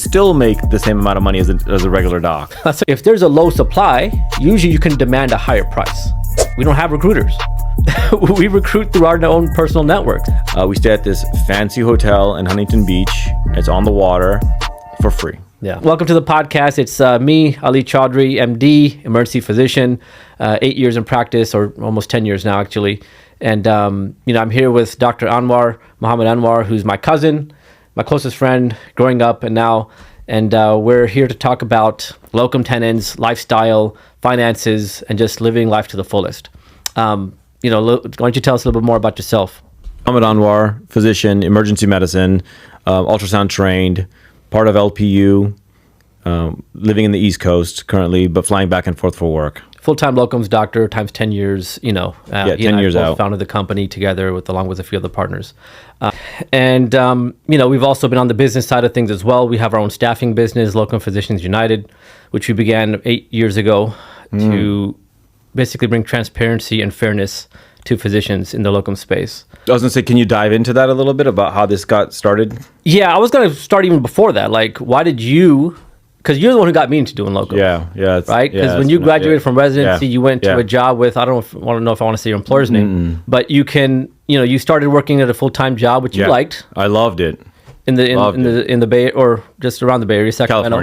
still make the same amount of money as a regular doc. So if there's a low supply, usually you can demand a higher price. We don't have recruiters. We recruit through our own personal networks. We stay at this fancy hotel in Huntington Beach. It's on the water for free. Yeah. Welcome to the podcast. It's me, Ali Chaudhry, MD, emergency physician, 8 years in practice, or almost 10 years now, actually. And, I'm here with Dr. Anwar, Mohammad Anwar, who's my cousin, my closest friend growing up and now. And we're here to talk about locum tenens, lifestyle, finances, and just living life to the fullest. Why don't you tell us a little bit more about yourself? Mohammad Anwar, physician, emergency medicine, ultrasound trained, part of LPU, living in the East Coast currently, but flying back and forth for work. Full-time locums doctor times 10 years, 10 years out. Founded the company together along with a few other partners. We've also been on the business side of things as well. We have our own staffing business, Locum Physicians United, which we began 8 years ago to basically bring transparency and fairness to physicians in the locum space. I was going to say, can you dive into that a little bit about how this got started? Yeah, I was going to start even before that. Like, why did you... Because you're the one who got me into doing locum. Yeah. Right? Because when you graduated from residency, you went to a job with, I don't know if I want to say your employer's name, but you can, you started working at a full-time job, which you liked. I loved it. In the Bay, or just around the Bay Area, Sacramento.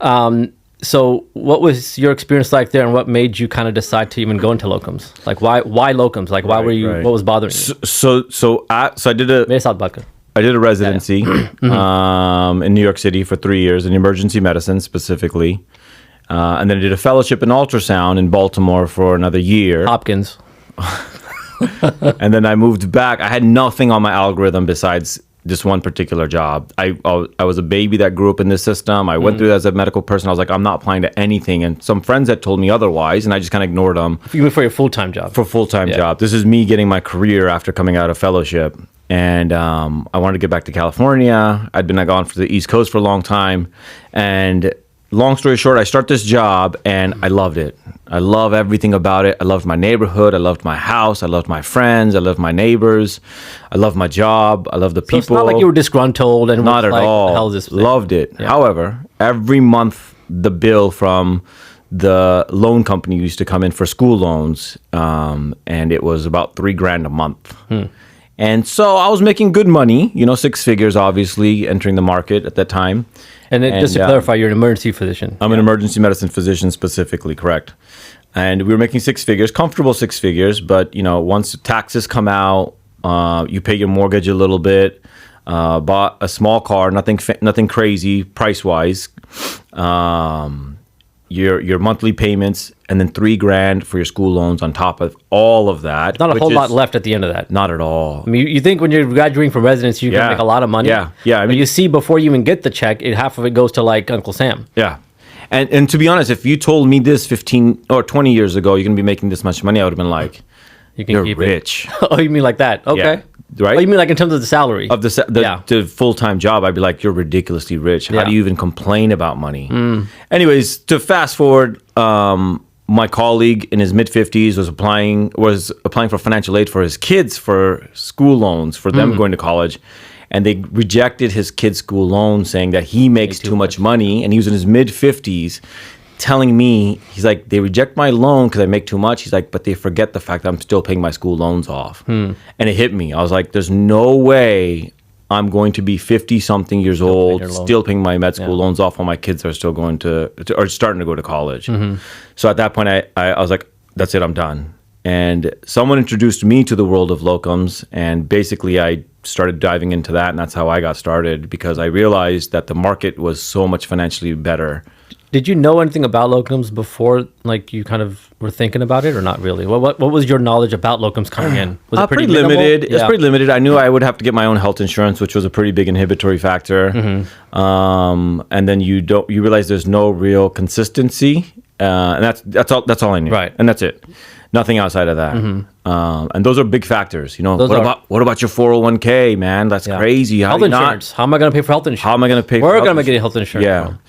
California. So what was your experience like there, and what made you kind of decide to even go into locums? Like, why locums? Like, why were you, what was bothering you? So I did a residency in New York City for 3 years in emergency medicine specifically. And then I did a fellowship in ultrasound in Baltimore for another year. Hopkins. And then I moved back. I had nothing on my algorithm besides this one particular job. I was a baby that grew up in this system. I went through that as a medical person. I was like, I'm not applying to anything. And some friends had told me otherwise, and I just kind of ignored them. You went for your full-time job. For a full-time job. This is me getting my career after coming out of fellowship. And I wanted to get back to California. I'd been gone for the East Coast for a long time. And long story short, I start this job and I loved it. I love everything about it. I loved my neighborhood. I loved my house. I loved my friends. I loved my neighbors. I loved my job. I loved the people. So it's not like you were disgruntled and not at all. The hell is this thing? Loved it. Yeah. However, every month the bill from the loan company used to come in for school loans, and it was about $3,000 a month. And so I was making good money, 6 figures, obviously, entering the market at that time. And just to clarify, you're an emergency physician. I'm an emergency medicine physician specifically, correct. And we were making 6 figures, comfortable 6 figures, but, once taxes come out, you pay your mortgage a little bit, bought a small car, nothing crazy price-wise, your monthly payments, and then $3,000 for your school loans on top of all of that. Not a whole lot left at the end of that. Not at all. I mean, you think when you're graduating from residency, you're going to make a lot of money. Yeah. But you see, before you even get the check, half of it goes to like Uncle Sam. Yeah. And to be honest, if you told me this 15 or 20 years ago, you're going to be making this much money, I would have been like, you're rich. Oh, you mean like that? Okay. Yeah. Right? Oh, you mean like in terms of the salary? Of the full-time job, I'd be like, you're ridiculously rich. How do you even complain about money? Anyways, to fast forward, my colleague in his mid-50s was applying for financial aid for his kids for school loans, for them going to college. And they rejected his kid's school loan, saying that he makes too much money. And he was in his mid-50s telling me, he's like, they reject my loan because I make too much. He's like, but they forget the fact that I'm still paying my school loans off. And it hit me. I was like, there's no way I'm going to be 50-something years old, still paying my med school loans off while my kids are still going to or starting to go to college. So at that point, I was like, that's it, I'm done. And someone introduced me to the world of locums, and basically I started diving into that, and that's how I got started, because I realized that the market was so much financially better. Did you know anything about locums before, like, you kind of were thinking about it, or not really? What was your knowledge about locums coming in? Was it pretty limited? It's pretty limited. I knew I would have to get my own health insurance, which was a pretty big inhibitory factor. And then you realize there's no real consistency, and that's all I knew. Right. And that's it. Nothing outside of that. And those are big factors. What about your 401k, man? That's crazy. Health insurance. How am I going to pay for health insurance? How am I going to pay Where am I going to get health insurance from?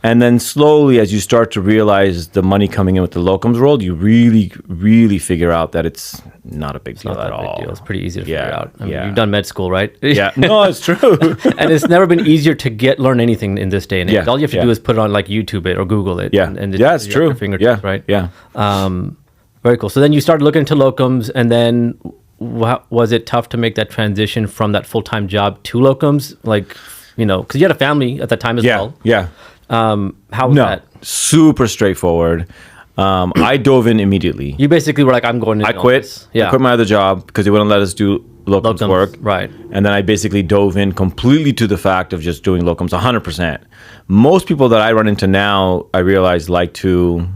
And then slowly, as you start to realize the money coming in with the locums world, you really, really figure out that it's not a big deal Not at that all. big deal. It's pretty easy to Yeah, figure out. I mean, yeah. you've done med school, right? Yeah, no, it's true. And it's never been easier to learn anything in this day and age. Yeah, All you have to yeah. do is put it on like YouTube it or Google it. Yeah, and yeah, it's you're at true. your fingertips, Yeah, right? yeah. Very cool. So then you started looking into locums, and then was it tough to make that transition from that full-time job to locums? Like, because you had a family at that time as Yeah, well. yeah. How was No, that? super straightforward. I dove in immediately. You basically were like, I'm going to I quit. Yeah. I quit my other job because they wouldn't let us do locums work. Right. And then I basically dove in completely to the fact of just doing locums 100%. Most people that I run into now, I realize, like to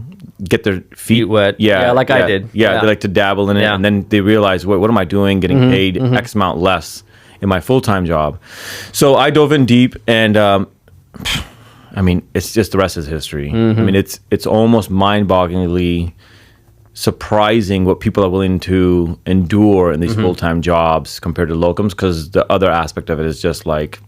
get their feet wet. Yeah, like I did. Yeah, Yeah. they like to dabble in it. Yeah. And then they realize, what am I doing? Getting paid X amount less in my full-time job. So I dove in deep, and I mean, it's just the rest is history. I mean, it's almost mind-bogglingly surprising what people are willing to endure in these full-time jobs compared to locums, because the other aspect of it is just like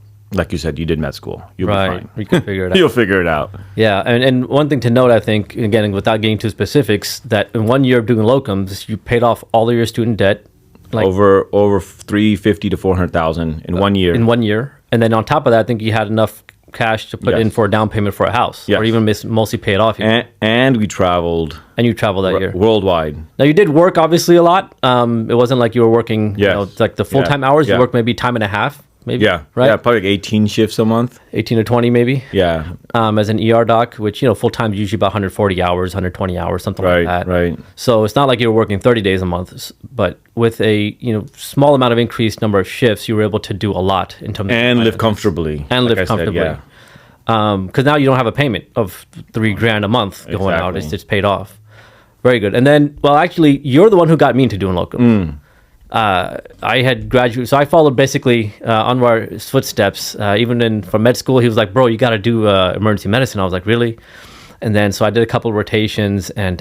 you said, you did med school. You'll be Right. fine. You can figure it out. You'll figure it out. Yeah, and one thing to note, I think, again, without getting too specifics, that in 1 year of doing locums, you paid off all of your student debt, like Over 350 to 400,000 in 1 year. in 1 year, and then on top of that, I think you had enough cash to put Yes. in for a down payment for a house, Yes. or even mostly pay it off. and we traveled And you traveled that year. worldwide. Now you did work obviously a lot. It wasn't like you were working, Yes. it's like the full time hours. Yeah. You worked maybe time and a half, maybe. Yeah, right. Yeah, probably like 18 shifts a month. 18 to 20 maybe. Yeah, As an ER doc, which full time is usually about 140 hours, 120 hours, something right, like that. right. So it's not like you were working 30 days a month, but with a small amount of increased number of shifts, you were able to do a lot in terms And of live comfortably. and like live I said, comfortably. yeah. Because now you don't have a payment of $3,000 a month going out. Exactly. It's paid off. Very good. And then, well, actually, you're the one who got me into doing locum. I had graduated, so I followed basically Anwar's footsteps. Even from med school, he was like, "Bro, you got to do emergency medicine." I was like, "Really?" And then, so I did a couple of rotations, and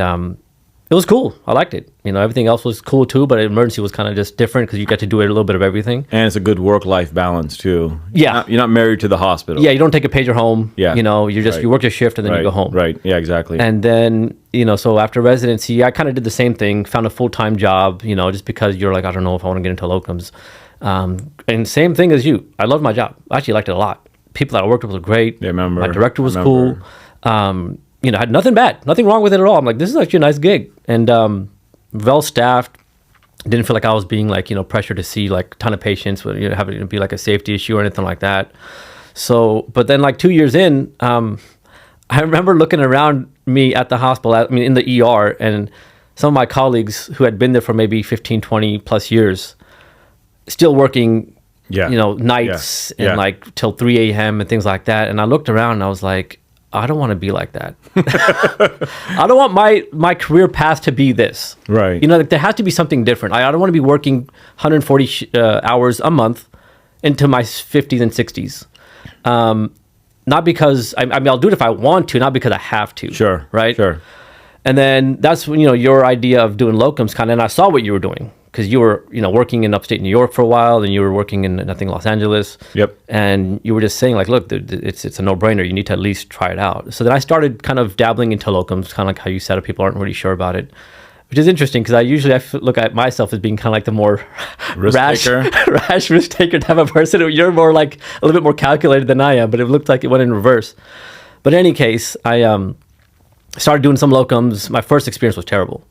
it was cool. I liked it. Everything else was cool too, but emergency was kind of just different because you get to do a little bit of everything. And it's a good work-life balance too. Yeah. You're not married to the hospital. Yeah, you don't take a pager home. Yeah. You just Right. you work your shift and then you go home. Right. Yeah, exactly. And then, so after residency, I kind of did the same thing, found a full-time job, just because you're like, I don't know if I want to get into locums. And same thing as you. I loved my job. I actually liked it a lot. People that I worked with were great. Yeah, I remember. My director was I cool. remember. Had nothing bad, nothing wrong with it at all. I'm like, this is actually a nice gig. And well-staffed. Didn't feel like I was being pressured to see like a ton of patients, having to be like a safety issue or anything like that. So, but then like 2 years in, I remember looking around me at the hospital, in the ER, and some of my colleagues who had been there for maybe 15, 20 plus years, still working, Yeah. nights Yeah. and like till 3 a.m. and things like that. And I looked around and I was like, I don't want to be like that. I don't want my career path to be this. Right. There has to be something different. I don't want to be working 140 hours a month into my 50s and 60s. Not because, I'll do it if I want to, not because I have to. Sure. Right? Sure. And then that's when, your idea of doing locums and I saw what you were doing. Because you were, working in upstate New York for a while, and you were working in, I think, Los Angeles. Yep. And you were just saying, like, look, it's a no-brainer. You need to at least try it out. So then I started kind of dabbling into locums, kind of like how you said it. People aren't really sure about it, which is interesting because I look at myself as being kind of like the more rash risk taker type of person. You're more like a little bit more calculated than I am, but it looked like it went in reverse. But in any case, I started doing some locums. My first experience was terrible.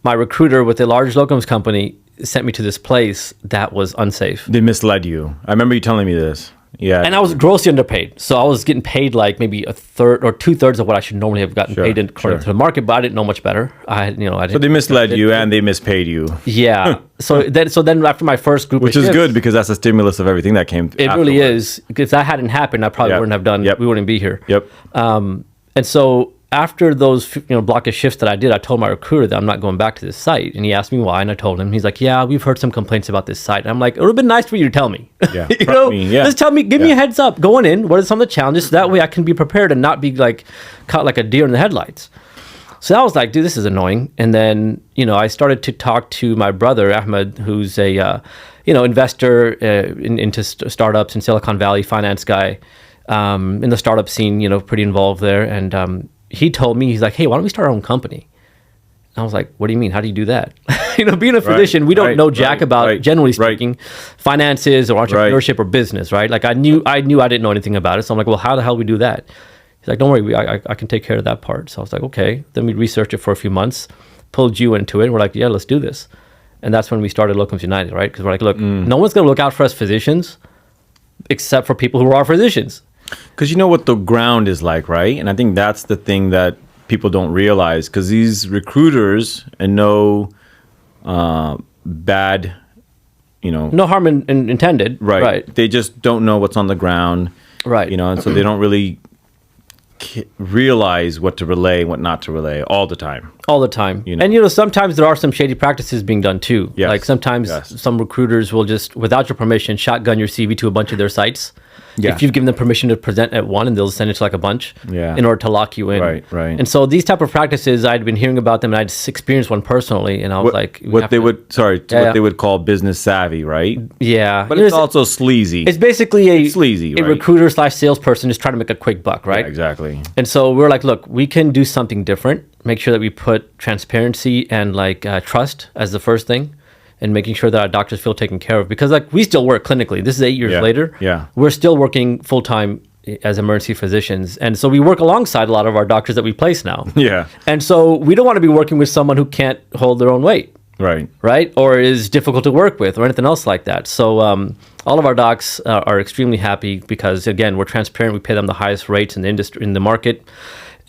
My recruiter with a large locums company sent me to this place that was unsafe. They misled you. I remember you telling me this. Yeah. And I was grossly underpaid. So I was getting paid like maybe a third or 2/3 of what I should normally have gotten paid according to the market, but I didn't know much better. So they misled you and they mispaid you. Yeah. so then after my first group Which of is shifts, good because that's a stimulus of everything that came it really is. Because if that hadn't happened, I probably wouldn't have done, we wouldn't be here. Yep. And so after those block of shifts that I did, I told my recruiter that I'm not going back to this site. And he asked me why, and I told him. He's like, yeah, we've heard some complaints about this site. And I'm like, it would have been nice for you to tell me. Yeah. Just tell me, give me a heads up going in. What are some of the challenges? So that way I can be prepared and not be like caught like a deer in the headlights. So I was like, dude, this is annoying. And then, I started to talk to my brother, Ahmed, who's a, investor into startups in Silicon Valley, finance guy. in the startup scene, pretty involved there. And he told me, he's like, hey, why don't we start our own company? I was like, what do you mean? How do you do that? Being a physician, we don't know jack about, generally speaking, finances or entrepreneurship or business, right? Like I knew I didn't know anything about it. So I'm like, well, how the hell do we do that? He's like, don't worry, I can take care of that part. So I was like, okay. Then we researched it for a few months, pulled you into it. We're like, yeah, let's do this. And that's when we started Locums United, right? Because we're like, look, no one's going to look out for us physicians except for people who are physicians. Because you know what the ground is like, right? And I think that's the thing that people don't realize, because these recruiters, and no bad, no harm intended, right? They just don't know what's on the ground, right? And so they don't really realize what to relay, what not to relay, all the time. And sometimes there are some shady practices being done too. Yes. Like sometimes some recruiters will just, without your permission, shotgun your CV to a bunch of their sites. Yeah. If you've given them permission to present at one, and they'll send it to like a bunch in order to lock you in. Right. And so these type of practices, I'd been hearing about them, and I'd experienced one personally, and I was what they would call business savvy, right? Yeah. But it's also sleazy. It's basically a recruiter / salesperson just trying to make a quick buck, right? Yeah, exactly. And so we're like, look, we can do something different. Make sure that we put transparency and trust as the first thing, and making sure that our doctors feel taken care of. Because we still work clinically. This is 8 years later. Yeah. We're still working full time as emergency physicians. And so we work alongside a lot of our doctors that we place now. Yeah. And so we don't want to be working with someone who can't hold their own weight. Right. Or is difficult to work with, or anything else like that. So all of our docs are extremely happy because, again, we're transparent. We pay them the highest rates in the industry, in the market.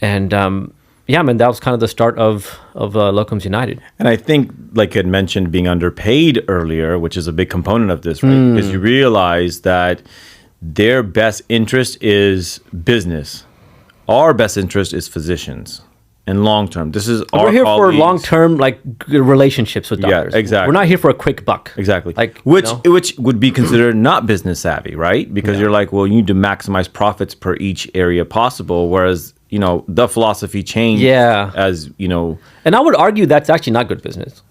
And that was kind of the start of Locums United. And I think, like you had mentioned, being underpaid earlier, which is a big component of this, right? Because you realize that their best interest is business. Our best interest is physicians. And long term, this is we're here for long term, relationships with doctors. Yeah, exactly. We're not here for a quick buck. Exactly. Which would be considered not business savvy, right? Because you're like, well, you need to maximize profits per each area possible, whereas the philosophy changed. As and I would argue that's actually not good business.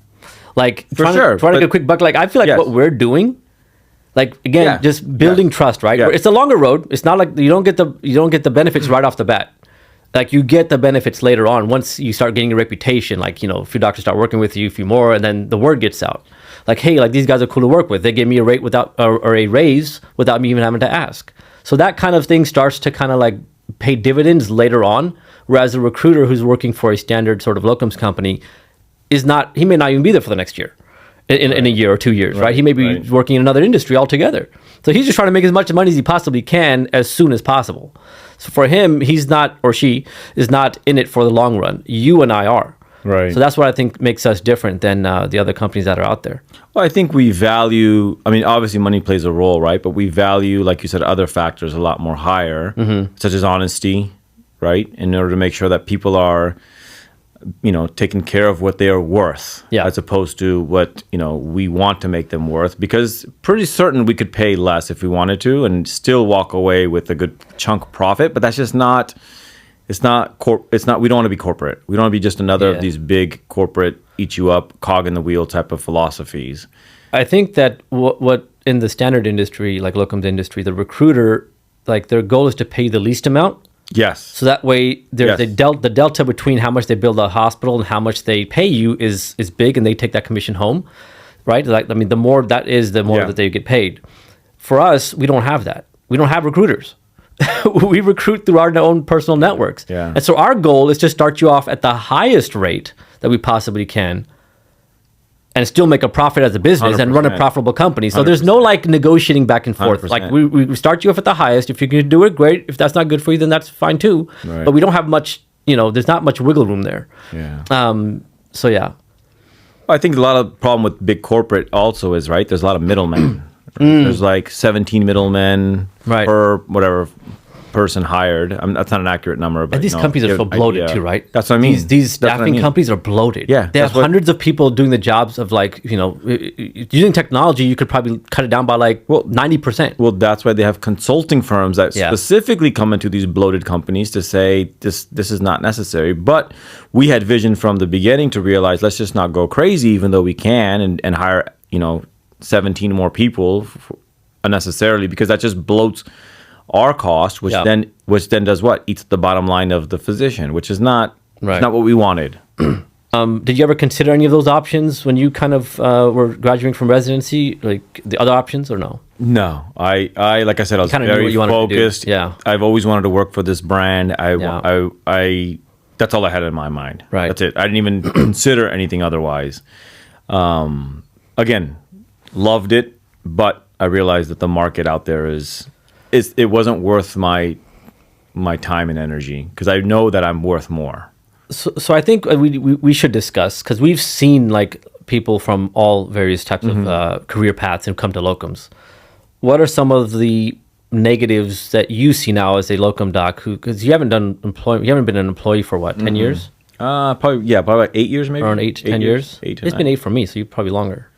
Trying to get a quick buck. I feel like what we're doing, just building trust, right? It's a longer road. It's not like you don't get the benefits right off the bat. You get the benefits later on once you start getting a reputation. If your doctors start working with you a few more, and then the word gets out. Hey, these guys are cool to work with. They gave me a rate without or a raise without me even having to ask. So that kind of thing starts to kind of pay dividends later on. Whereas a recruiter who's working for a standard sort of locums company he may not even be there for the next year. In a year or 2 years, right? He may be working in another industry altogether. So he's just trying to make as much money as he possibly can as soon as possible. So for him, he's not, or she is not in it for the long run. You and I are. Right. So that's what I think makes us different than the other companies that are out there. Well, I think we value, obviously money plays a role, right? But we value, like you said, other factors a lot more higher, such as honesty, right? In order to make sure that people are taking care of what they are worth, as opposed to what, we want to make them worth, because pretty certain we could pay less if we wanted to and still walk away with a good chunk profit. But that's just not, we don't want to be corporate. We don't want to be just another of these big corporate eat you up, cog in the wheel type of philosophies. I think that what in the standard industry, like locums industry, the recruiter, their goal is to pay the least amount. Yes. So that way, there's the delta between how much they build a hospital and how much they pay you is big, and they take that commission home, right? The more that is, the more that they get paid. For us, we don't have that. We don't have recruiters. We recruit through our own personal networks. Yeah. And so our goal is to start you off at the highest rate that we possibly can, and still make a profit as a business 100%. And run a profitable company. So 100%. There's no negotiating back and forth. 100%. We start you off at the highest. If you can do it, great. If that's not good for you, then that's fine too. Right. But we don't have much, there's not much wiggle room there. Yeah. So yeah. I think a lot of problem with big corporate also is, right, there's a lot of middlemen. Right? There's 17 middlemen per whatever person hired. That's not an accurate number, but and these companies are so bloated too, right? That's what I mean. These staffing companies are bloated. Yeah, they have hundreds of people doing the jobs of using technology. You could probably cut it down by 90%. Well, that's why they have consulting firms that specifically come into these bloated companies to say this is not necessary. But we had vision from the beginning to realize let's just not go crazy, even though we can and hire 17 more people unnecessarily, because that just bloats our cost, which then does what? Eats the bottom line of the physician, which is not what we wanted. Did you ever consider any of those options when you kind of were graduating from residency, like the other options, or no? No, I like I said, I was very focused. Yeah, I've always wanted to work for this brand. I that's all I had in my mind. Right. That's it. I didn't even consider anything otherwise. Again, loved it, but I realized that the market out there it wasn't worth my time and energy, because I know that I'm worth more. So I think we should discuss, because we've seen like people from all various types of career paths and come to locums. What are some of the negatives that you see now as a locum doc, because you haven't been an employee for what, 10 years? Probably about 8 years, maybe. Around 8 to 10 years? It's been 8 for me, so you're probably longer.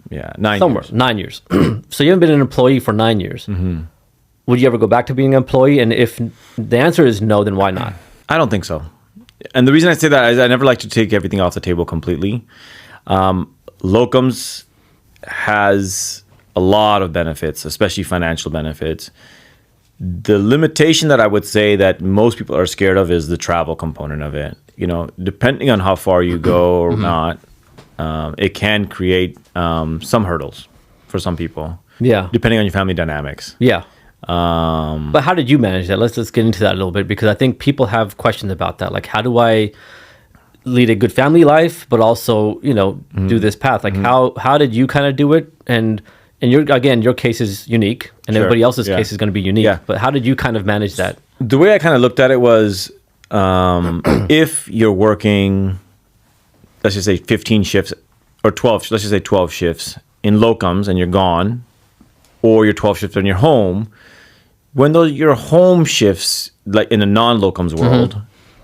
Yeah, 9 Somewhere, years. 9 years. So you haven't been an employee for 9 years. Would you ever go back to being an employee? And if the answer is no, then why not? I don't think so. And the reason I say that is I never like to take everything off the table completely. Locums has a lot of benefits, especially financial benefits. The limitation that I would say that most people are scared of is the travel component of it. You know, depending on how far you go or not, it can create some hurdles for some people. Yeah. Depending on your family dynamics. Yeah. But how did you manage that? Let's get into that a little bit, because I think people have questions about that. Like, how do I lead a good family life, but also, do this path? Like, how did you kind of do it? And your case is unique, and everybody else's case is going to be unique. Yeah. But how did you kind of manage that? The way I kind of looked at it was, if you're working, let's just say 15 shifts or 12, let's just say 12 shifts in locums and you're gone, or your 12 shifts in your home, when your home shifts, like in a non-locums world,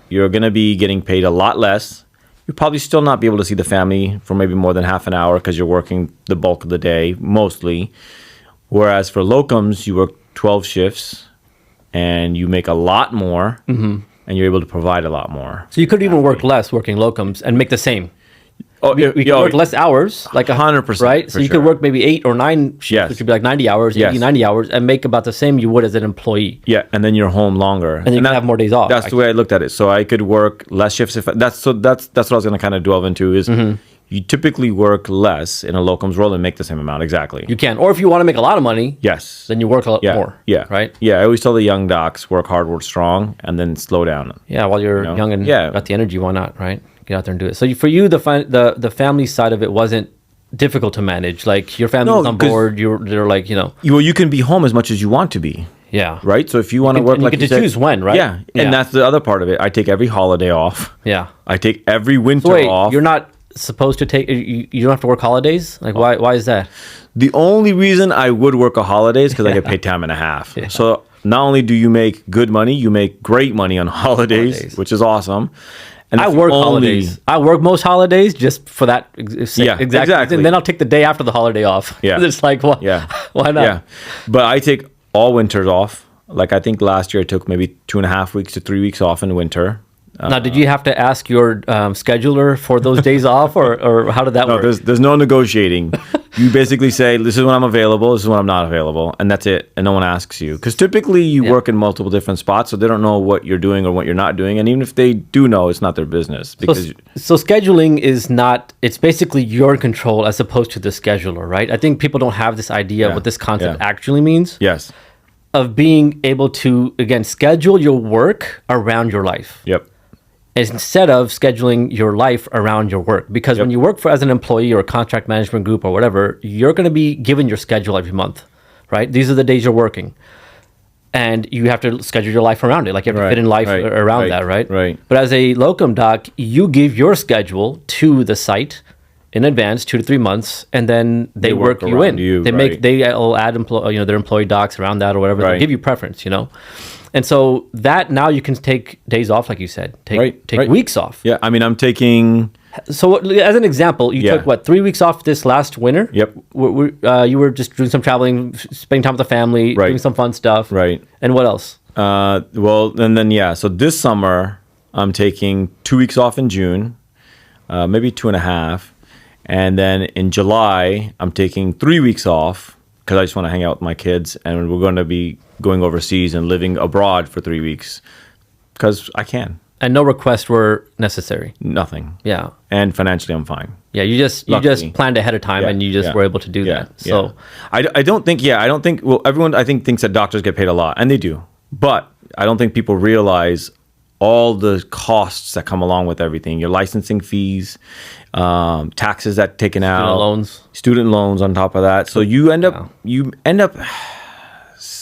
you're going to be getting paid a lot less. You'll probably still not be able to see the family for maybe more than half an hour, because you're working the bulk of the day, mostly. Whereas for locums, you work 12 shifts and you make a lot more, and you're able to provide a lot more. So you could even work less working locums and make the same. Oh, you could work less hours, like 100%, right? So you could work maybe 8 or 9 shifts, which would be like 90 hours, 80, 90 hours, and make about the same you would as an employee. Yeah, and then you're home longer, and you have more days off. That's the way I looked at it. So I could work less shifts. That's what I was going to kind of delve into is you typically work less in a locums role and make the same amount. Exactly. You can, or if you want to make a lot of money, then you work a lot more. Yeah, right. Yeah, I always tell the young docs, work hard, work strong, and then slow down. Yeah, while you're young and got the energy, why not? Right. Get out there and do it. So for you, the family side of it wasn't difficult to manage. Like your family's on board. They're like, Well, you can be home as much as you want to be. Yeah. Right. So if you want to work, and like you get to choose when, right? Yeah. And that's the other part of it. I take every holiday off. Yeah. I take every winter off. You're not supposed to take. You don't have to work holidays. Like why is that? The only reason I would work a holiday is because I get paid time and a half. Yeah. So not only do you make good money, you make great money on holidays. Which is awesome. And I work holidays. I work most holidays just for that exactly. And then I'll take the day after the holiday off. Yeah. It's like, why not? Yeah. But I take all winters off. Like I think last year I took maybe 2.5 weeks to 3 weeks off in winter. Now, did you have to ask your scheduler for those days off, or how did that work? No, there's no negotiating. You basically say, this is when I'm available, this is when I'm not available, and that's it, and no one asks you. Because typically you work in multiple different spots, so they don't know what you're doing or what you're not doing, and even if they do know, it's not their business. Because so scheduling is not, it's basically your control as opposed to the scheduler, right? I think people don't have this idea of what this concept actually means. Yes. Of being able to, again, schedule your work around your life. Yep. Instead of scheduling your life around your work. Because when you work as an employee or a contract management group or whatever, you're going to be given your schedule every month, right? These are the days you're working. And you have to schedule your life around it. Like you have to fit in life around that, right? Right. But as a locum doc, you give your schedule to the site in advance, 2 to 3 months, and then they work you in. They'll add their employee docs around that or whatever. They'll give you preference, And so that now you can take days off, like you said, take weeks off. Yeah, I mean, I'm taking. So as an example, you took 3 weeks off this last winter. Yep. You were just doing some traveling, spending time with the family, doing some fun stuff. Right. And what else? So this summer I'm taking 2 weeks off in June, maybe 2.5, and then in July I'm taking 3 weeks off. because I just want to hang out with my kids, and we're going to be going overseas and living abroad for 3 weeks because I can. And no requests were necessary. Nothing. Yeah. And financially, I'm fine. Yeah, you just planned ahead of time, and you just were able to do that. So I don't think. Well, everyone I think thinks that doctors get paid a lot, and they do. But I don't think people realize all the costs that come along with everything. Your licensing fees, taxes that taken out, student loans on top of that. So you end up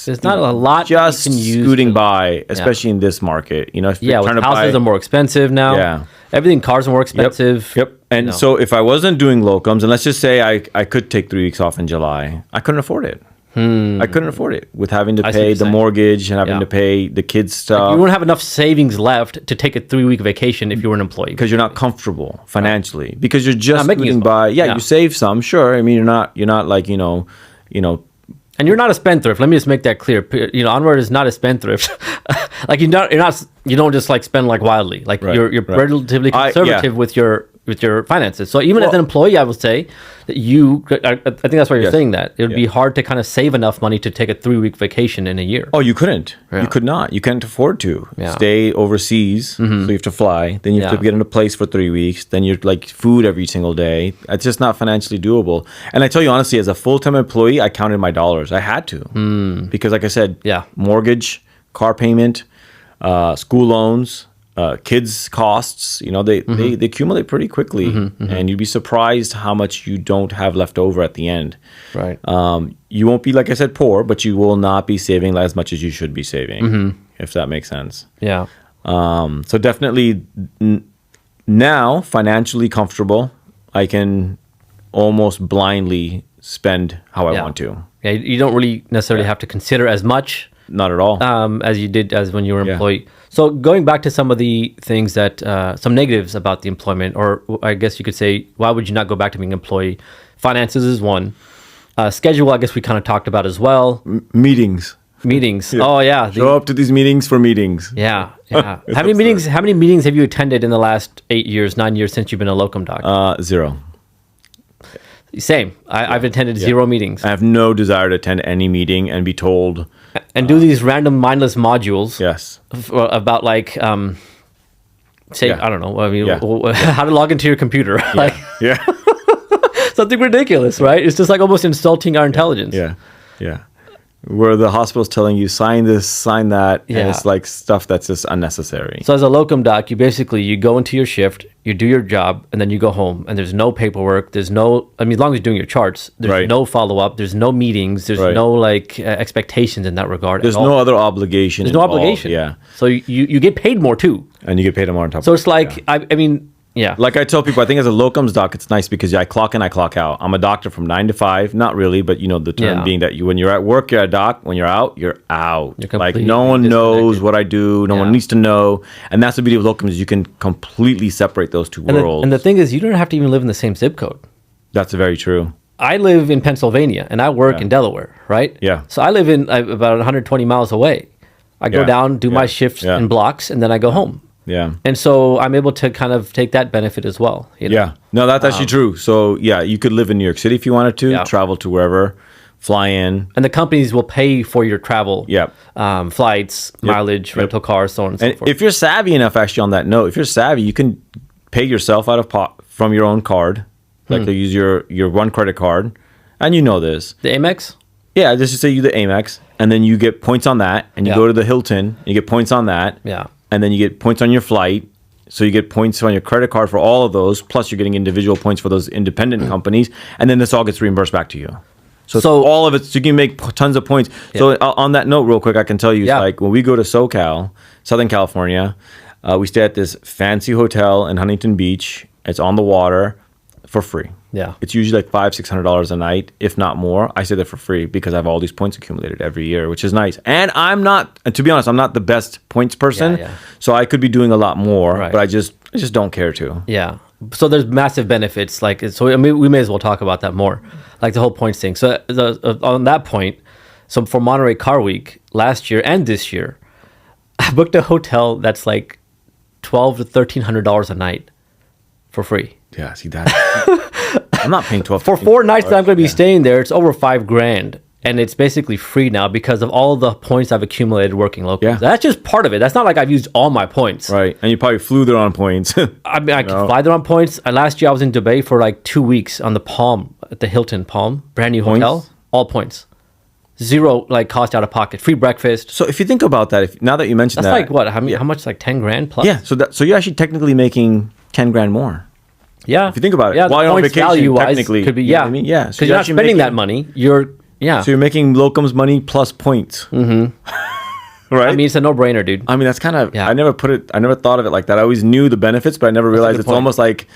there's not a lot just scooting by, especially in this market. You know, if you're trying to houses are more expensive now. Yeah, everything, cars are more expensive. Yep. And so if I wasn't doing locums, and let's just say I could take 3 weeks off in July, I couldn't afford it. I couldn't afford it with having to pay the mortgage and having to pay the kids' stuff. Like you wouldn't have enough savings left to take a 3-week vacation if you were an employee. Because you're not comfortable financially. Because you're just scooting by. Yeah, you save some, sure. I mean, you're not like, you know. And you're not a spendthrift. Let me just make that clear. You know, Anwar is not a spendthrift. Like you don't just like spend like wildly. Like you're relatively conservative with your finances. So even as an employee, I would say that I think that's why you're saying that. It would be hard to kind of save enough money to take a 3-week vacation in a year. Oh, you couldn't. Yeah. You could not. You can't afford to stay overseas. So you have to fly. Then you have to get in a place for 3 weeks. Then you're like food every single day. It's just not financially doable. And I tell you honestly, as a full-time employee, I counted my dollars. I had to. Because like I said, mortgage, car payment, school loans, kids' costs, you know, they accumulate pretty quickly, and you'd be surprised how much you don't have left over at the end. Right. You won't be, like I said, poor, but you will not be saving as much as you should be saving, if that makes sense. Yeah. So definitely now financially comfortable, I can almost blindly spend how I want to. Yeah, you don't really necessarily have to consider as much. Not at all. As you did as when you were an employee. So going back to some of the things that, some negatives about the employment, or I guess you could say, why would you not go back to being an employee? Finances is one. Schedule, I guess we kind of talked about as well. Meetings. Yeah. Oh yeah. Show up to these meetings for meetings. Yeah. How many meetings have you attended in the last 9 years since you've been a locum doc? 0. Same. I've attended 0 meetings. I have no desire to attend any meeting and be told. And do these random mindless modules. Yes. About like, I don't know. I mean, how to log into your computer. Something ridiculous, right? It's just like almost insulting our intelligence. Yeah. Where the hospital's telling you, sign this, sign that, and it's like stuff that's just unnecessary. So as a locum doc, you go into your shift, you do your job, and then you go home, and there's no paperwork, as long as you're doing your charts, there's no follow-up, there's no meetings, there's no like expectations in that regard. There's no other obligation. There's no obligation. Yeah. So you get paid more too. And you get paid more on top. So it's like, I mean... Yeah. Like I tell people, I think as a locums doc, it's nice because I clock in, I clock out. I'm a doctor from 9 to 5. Not really, but you know, the term being that when you're at work, you're a doc. When you're out, you're out. Like no one knows what I do. No one needs to know. And that's the beauty of locums. You can completely separate those two worlds. And the thing is, you don't have to even live in the same zip code. That's very true. I live in Pennsylvania and I work in Delaware, right? Yeah. So I live in about 120 miles away. I go down, do my shifts in blocks, and then I go home. Yeah. And so I'm able to kind of take that benefit as well. You know? Yeah. No, that's actually true. So yeah, you could live in New York City if you wanted to, travel to wherever, fly in. And the companies will pay for your travel, flights, mileage, rental cars, so on and so forth. If you're savvy enough, actually on that note, if you're savvy, you can pay yourself out of from your own card. Like they use your one credit card. And you know this. The Amex? Yeah, just to say you the Amex. And then you get points on that. And you go to the Hilton, and you get points on that. Yeah. And then you get points on your flight. So you get points on your credit card for all of those. Plus you're getting individual points for those independent companies. And then this all gets reimbursed back to you. So all of it, so you can make tons of points. Yeah. So on that note, real quick, I can tell you, like when we go to SoCal, Southern California, we stay at this fancy hotel in Huntington Beach. It's on the water for free. Yeah. It's usually like $500-600 a night, if not more. I stay there for free because I have all these points accumulated every year, which is nice. And to be honest, I'm not the best points person. So I could be doing a lot more, but I just don't care to. Yeah. So there's massive benefits. I mean, we may as well talk about that more, like the whole points thing. So on that point, so for Monterey Car Week last year and this year, I booked a hotel that's like $1,200 to $1,300 a night for free. Yeah, see that. I'm not paying $12 for 4 nights that I'm going to be staying there. It's over $5,000, and it's basically free now because of all the points I've accumulated working locums. Yeah. That's just part of it. That's not like I've used all my points. Right. And you probably flew there on points. I mean, I can fly there on points. Last year I was in Dubai for like 2 weeks on the Palm, at the Hilton Palm, brand new hotel, all points. Zero like cost out of pocket, free breakfast. So if you think about that, now that you mentioned That's that, like what? How much? Like 10 grand plus? yeah. So you're actually technically making 10 grand more. Yeah. If you think about it, yeah, while you're on points vacation, value-wise technically, could be, you know yeah. what I mean? Yeah. So Because you're not actually spending making- that money. So you're making locums money plus points. Mm-hmm. Right. I mean, it's a no-brainer, dude. I mean, that's kind of. Yeah. I never thought of it like that. I always knew the benefits, but I never realized good it's point. almost like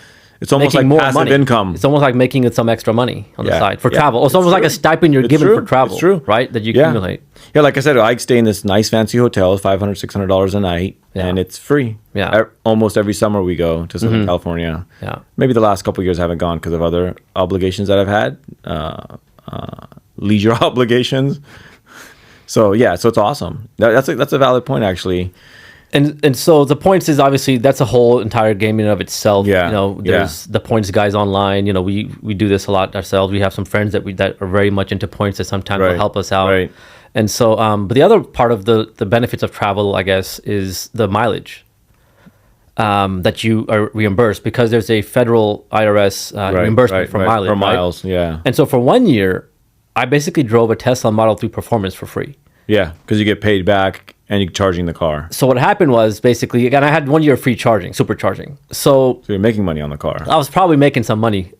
Making more passive money. income. It's almost like making some extra money on the Yeah. side for Yeah. travel. It's almost like a stipend you're It's given true. for travel. It's true. Right? That you Yeah. accumulate. Yeah, like I said, I stay in this nice fancy hotel, $500, $600 a night, Yeah. and it's free. Yeah. Almost every summer we go to Southern California. Yeah. Maybe the last couple of years I haven't gone because of other obligations that I've had, leisure obligations. So yeah, so it's awesome. That's a valid point actually. And so the points is obviously that's a whole entire game in and of itself. Yeah, You know, there's the points guys online. You know, we do this a lot ourselves. We have some friends that are very much into points that sometimes will Right, help us out. right. And so, but the other part of the benefits of travel, I guess, is the mileage that you are reimbursed because there's a federal IRS reimbursement for mileage. For right? miles, yeah. And so for 1 year, I basically drove a Tesla Model 3 Performance for free. Yeah, because you get paid back and you're charging the car. So what happened was basically, again, I had 1 year free charging, supercharging. So So you're making money on the car. I was probably making some money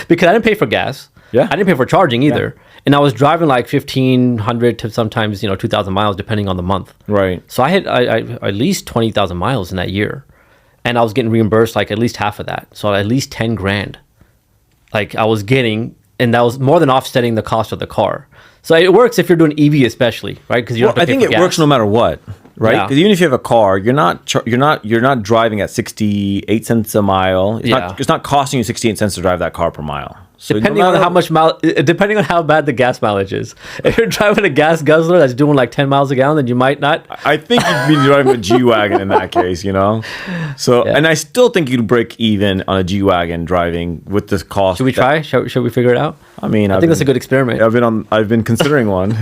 because I didn't pay for gas. Yeah. I didn't pay for charging either. And I was driving like 1,500 to sometimes, 2,000 miles depending on the month. Right. So I had at least 20,000 miles in that year. And I was getting reimbursed like at least half of that. So at least 10 grand. Like I was getting, and that was more than offsetting the cost of the car. So it works if you're doing EV especially, right? Because you don't have to pay I think for it gas. works no matter what, right? Yeah. Because even if you have a car, you're not driving at 68 cents a mile. It's not costing you 68 cents to drive that car per mile. So Depending on how much depending on how bad the gas mileage is. If you're driving a gas guzzler that's doing like 10 miles a gallon, then you might not. I think you'd be driving a G-Wagon in that case, So, and I still think you'd break even on a G-Wagon driving with this cost. Should we try? Should we figure it out? I mean, I think that's a good experiment. I've been considering one.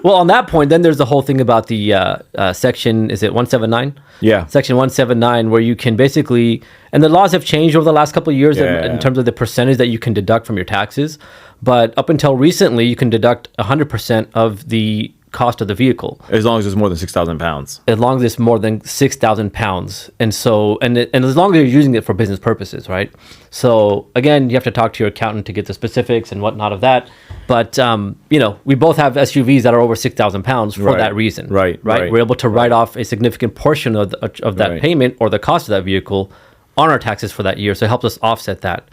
Well, on that point, then there's the whole thing about the section, is it 179? Yeah. Section 179, where you can basically, and the laws have changed over the last couple of years in terms of the percentage that you can deduct from your taxes. But up until recently, you can deduct 100% of the cost of the vehicle. As long as it's more than 6,000 pounds. As long as it's more than 6,000 pounds. And so, and as long as you're using it for business purposes, right? So again, you have to talk to your accountant to get the specifics and whatnot of that. But, we both have SUVs that are over 6,000 pounds for that reason. Right. We're able to write off a significant portion of that payment or the cost of that vehicle on our taxes for that year. So it helps us offset that.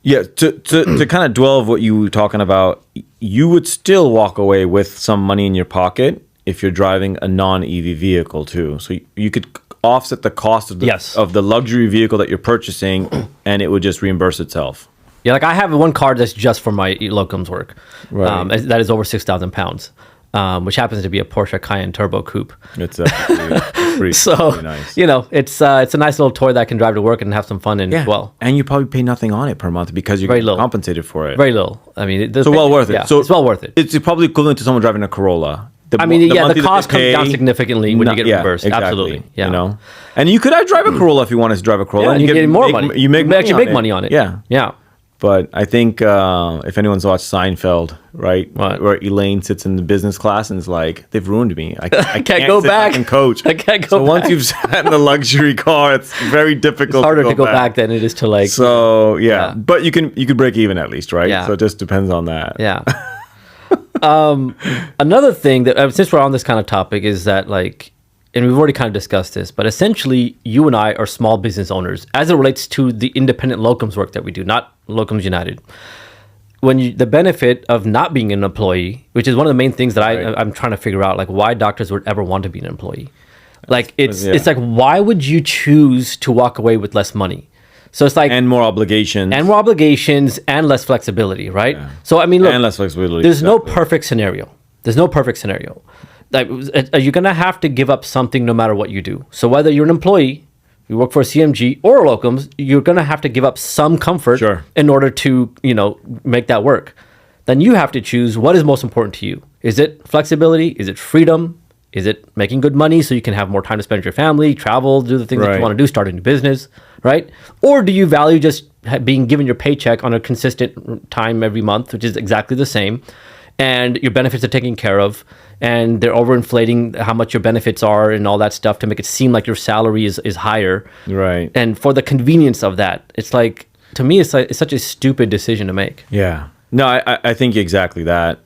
Yeah, to kind of dwell of what you were talking about, you would still walk away with some money in your pocket if you're driving a non-EV vehicle too. So you could offset the cost of the luxury vehicle that you're purchasing, and it would just reimburse itself. Yeah, like I have one card that's just for my locums work. Right. That is over 6,000 pounds. Which happens to be a Porsche Cayenne Turbo Coupe. It's pretty nice. It's a nice little toy that I can drive to work and have some fun in as well. And you probably pay nothing on it per month because you're Very getting little. compensated for it. Very little. I mean, So well worth it. Yeah, So it's well worth it. It's probably equivalent to someone driving a Corolla. The monthly cost that they comes down pay, significantly when you get reimbursed. Exactly, Absolutely. Yeah. And you could drive a Corolla if you wanted to drive a Corolla. Yeah, and you get more money. You actually make money on it. Yeah. Yeah. But I think if anyone's watched Seinfeld, right, where Elaine sits in the business class and is like, "They've ruined me. I can't go sit back and coach. I can't go So back. once you've sat in a luxury car, it's very difficult. It's harder to go back than it is to like. So yeah, but you could break even at least, right? Yeah. So it just depends on that. Yeah. Another thing that since we're on this kind of topic is that and we've already kind of discussed this, but essentially you and I are small business owners as it relates to the independent locums work that we do, not Locums United. The benefit of not being an employee, which is one of the main things that I'm trying to figure out, why doctors would ever want to be an employee. It's like, why would you choose to walk away with less money? So it's like, and more obligations, and less flexibility, right? Yeah. So I mean, look, and less flexibility. There's no perfect scenario. Like, you're gonna have to give up something no matter what you do. So whether you're an employee, you work for a CMG or a locums, you're gonna have to give up some comfort in order to make that work. then you have to choose what is most important to you. Is it flexibility? Is it freedom? Is it making good money so you can have more time to spend with your family, travel, do the things that you want to do, start a new business, right? Or do you value just being given your paycheck on a consistent time every month, which is exactly the same, and your benefits are taken care of, and they're overinflating how much your benefits are and all that stuff to make it seem like your salary is higher. Right. And for the convenience of that, it's like, to me, it's such a stupid decision to make. Yeah. No, I think exactly that.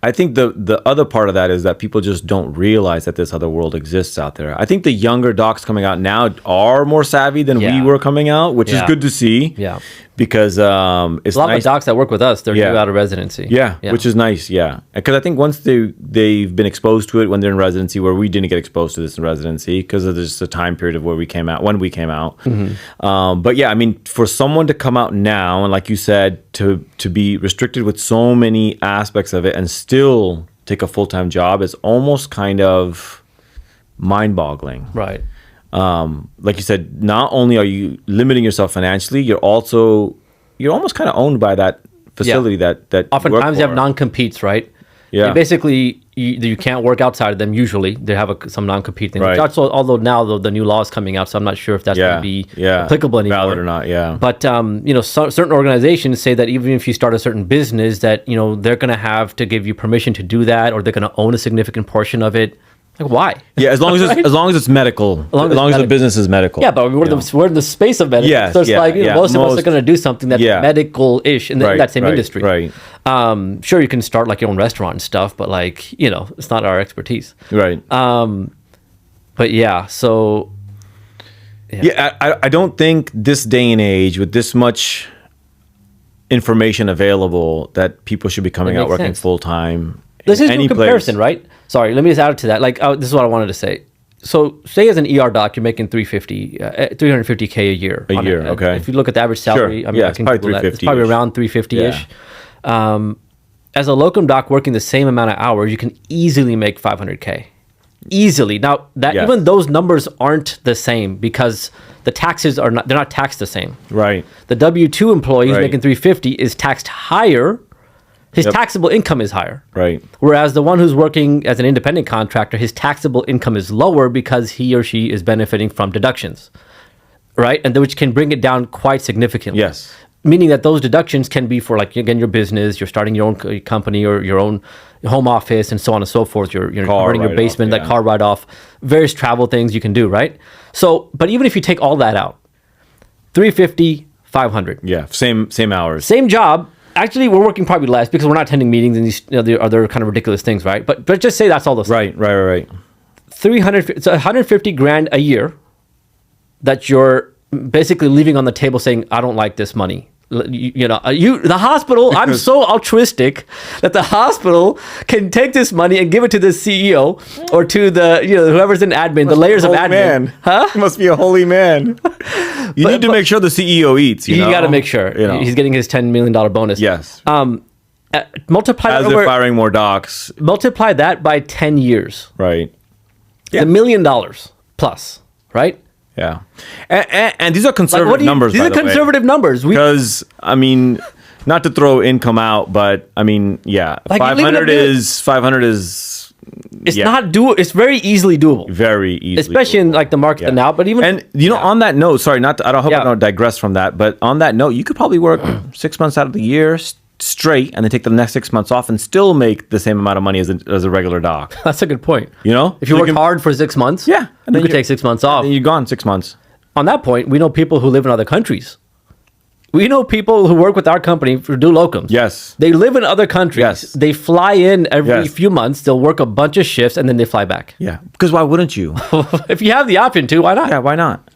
I think the other part of that is that people just don't realize that this other world exists out there. I think the younger docs coming out now are more savvy than we were coming out, which is good to see. Yeah. Because it's a lot nice. of the docs that work with us, they're new out of residency. Yeah, which is nice. Yeah, because I think once they've been exposed to it when they're in residency, where we didn't get exposed to this in residency because of just the time period of when we came out. But yeah, I mean, for someone to come out now and, like you said, to be restricted with so many aspects of it and still take a full-time job is almost kind of mind-boggling. Right. Like you said, not only are you limiting yourself financially, you're almost kind of owned by that facility that oftentimes you have non-competes, right? Yeah. And basically, you can't work outside of them. Usually, they have some non-compete things. Right. Although now the new law is coming out, so I'm not sure if that's going to be applicable anymore. Valid or not, yeah. But certain organizations say that even if you start a certain business, that they're going to have to give you permission to do that, or they're going to own a significant portion of it. Like, why? Yeah, as long as as long as it's medical, as long as the business is medical. Yeah, but we're in the space of medical. Yes, so it's most of us are going to do something that's medical-ish in that same industry. Right. Sure, you can start like your own restaurant and stuff, but it's not our expertise. Right. But yeah, so. Yeah, I don't think this day and age with this much information available that people should be coming out working full time. This is a comparison, right? Sorry, let me just add to that. Like, this is what I wanted to say. So, say as an ER doc, you're making $350K a year. Okay. If you look at the average salary, sure. It's probably $350. It's probably around $350ish. Yeah. As a locum doc working the same amount of hours, you can easily make $500K. Easily. Now, even those numbers aren't the same because the taxes they're not taxed the same. Right. The W-2 employee who's making $350 is taxed higher. His taxable income is higher. Right. Whereas the one who's working as an independent contractor, his taxable income is lower because he or she is benefiting from deductions. Right? And which can bring it down quite significantly. Yes. Meaning that those deductions can be for, like, again, your business, you're starting your own company or your own home office and so on and so forth. You're converting your basement, that car write-off, various travel things you can do, right? So, but even if you take all that out, $350, $500. Yeah, same hours. Same job. Actually, we're working probably less because we're not attending meetings and these the other kind of ridiculous things, right? But just say that's all the same. Right. It's $150,000 a year that you're basically leaving on the table saying, I don't like this money. The hospital, I'm so altruistic that the hospital can take this money and give it to the CEO or to the, whoever's in admin, the layers of admin. Man. Huh? He must be a holy man. You need to make sure the CEO eats. You got to make sure. He's getting his $10 million bonus. Yes. Multiply as they're firing more docs. Multiply that by 10 years. Right. Yeah. It's $1 million plus, right? Yeah, and these are conservative numbers. These are conservative numbers. Because not to throw income out, but 500 is. It's not doable. It's very easily doable. Very easily, especially in like the market now. But even on that note, sorry, I don't digress from that. But on that note, you could probably work 6 months out of the year straight, and then take the next 6 months off, and still make the same amount of money as a regular doc. That's a good point. If you work hard for 6 months, and then you could take 6 months off. And you're gone 6 months. On that point, we know people who live in other countries. We know people who work with our company for do locums. Yes. They live in other countries. Yes. They fly in every few months. They'll work a bunch of shifts and then they fly back. Yeah. Because why wouldn't you? If you have the option to, why not? Yeah, why not?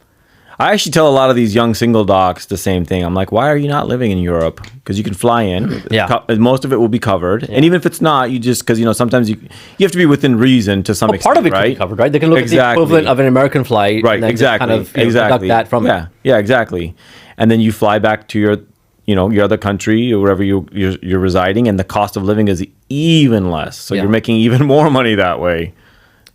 I actually tell a lot of these young single docs the same thing. I'm like, why are you not living in Europe? Because you can fly in. Yeah. Most of it will be covered. Yeah. And even if it's not, you just, because, sometimes you have to be within reason to some extent, part of it right? can be covered, right? They can look at the equivalent of an American flight. Right, and then exactly. Just kind of deduct that from it. Yeah, exactly. And then you fly back to your other country or wherever you're residing, and the cost of living is even less. So you're making even more money that way.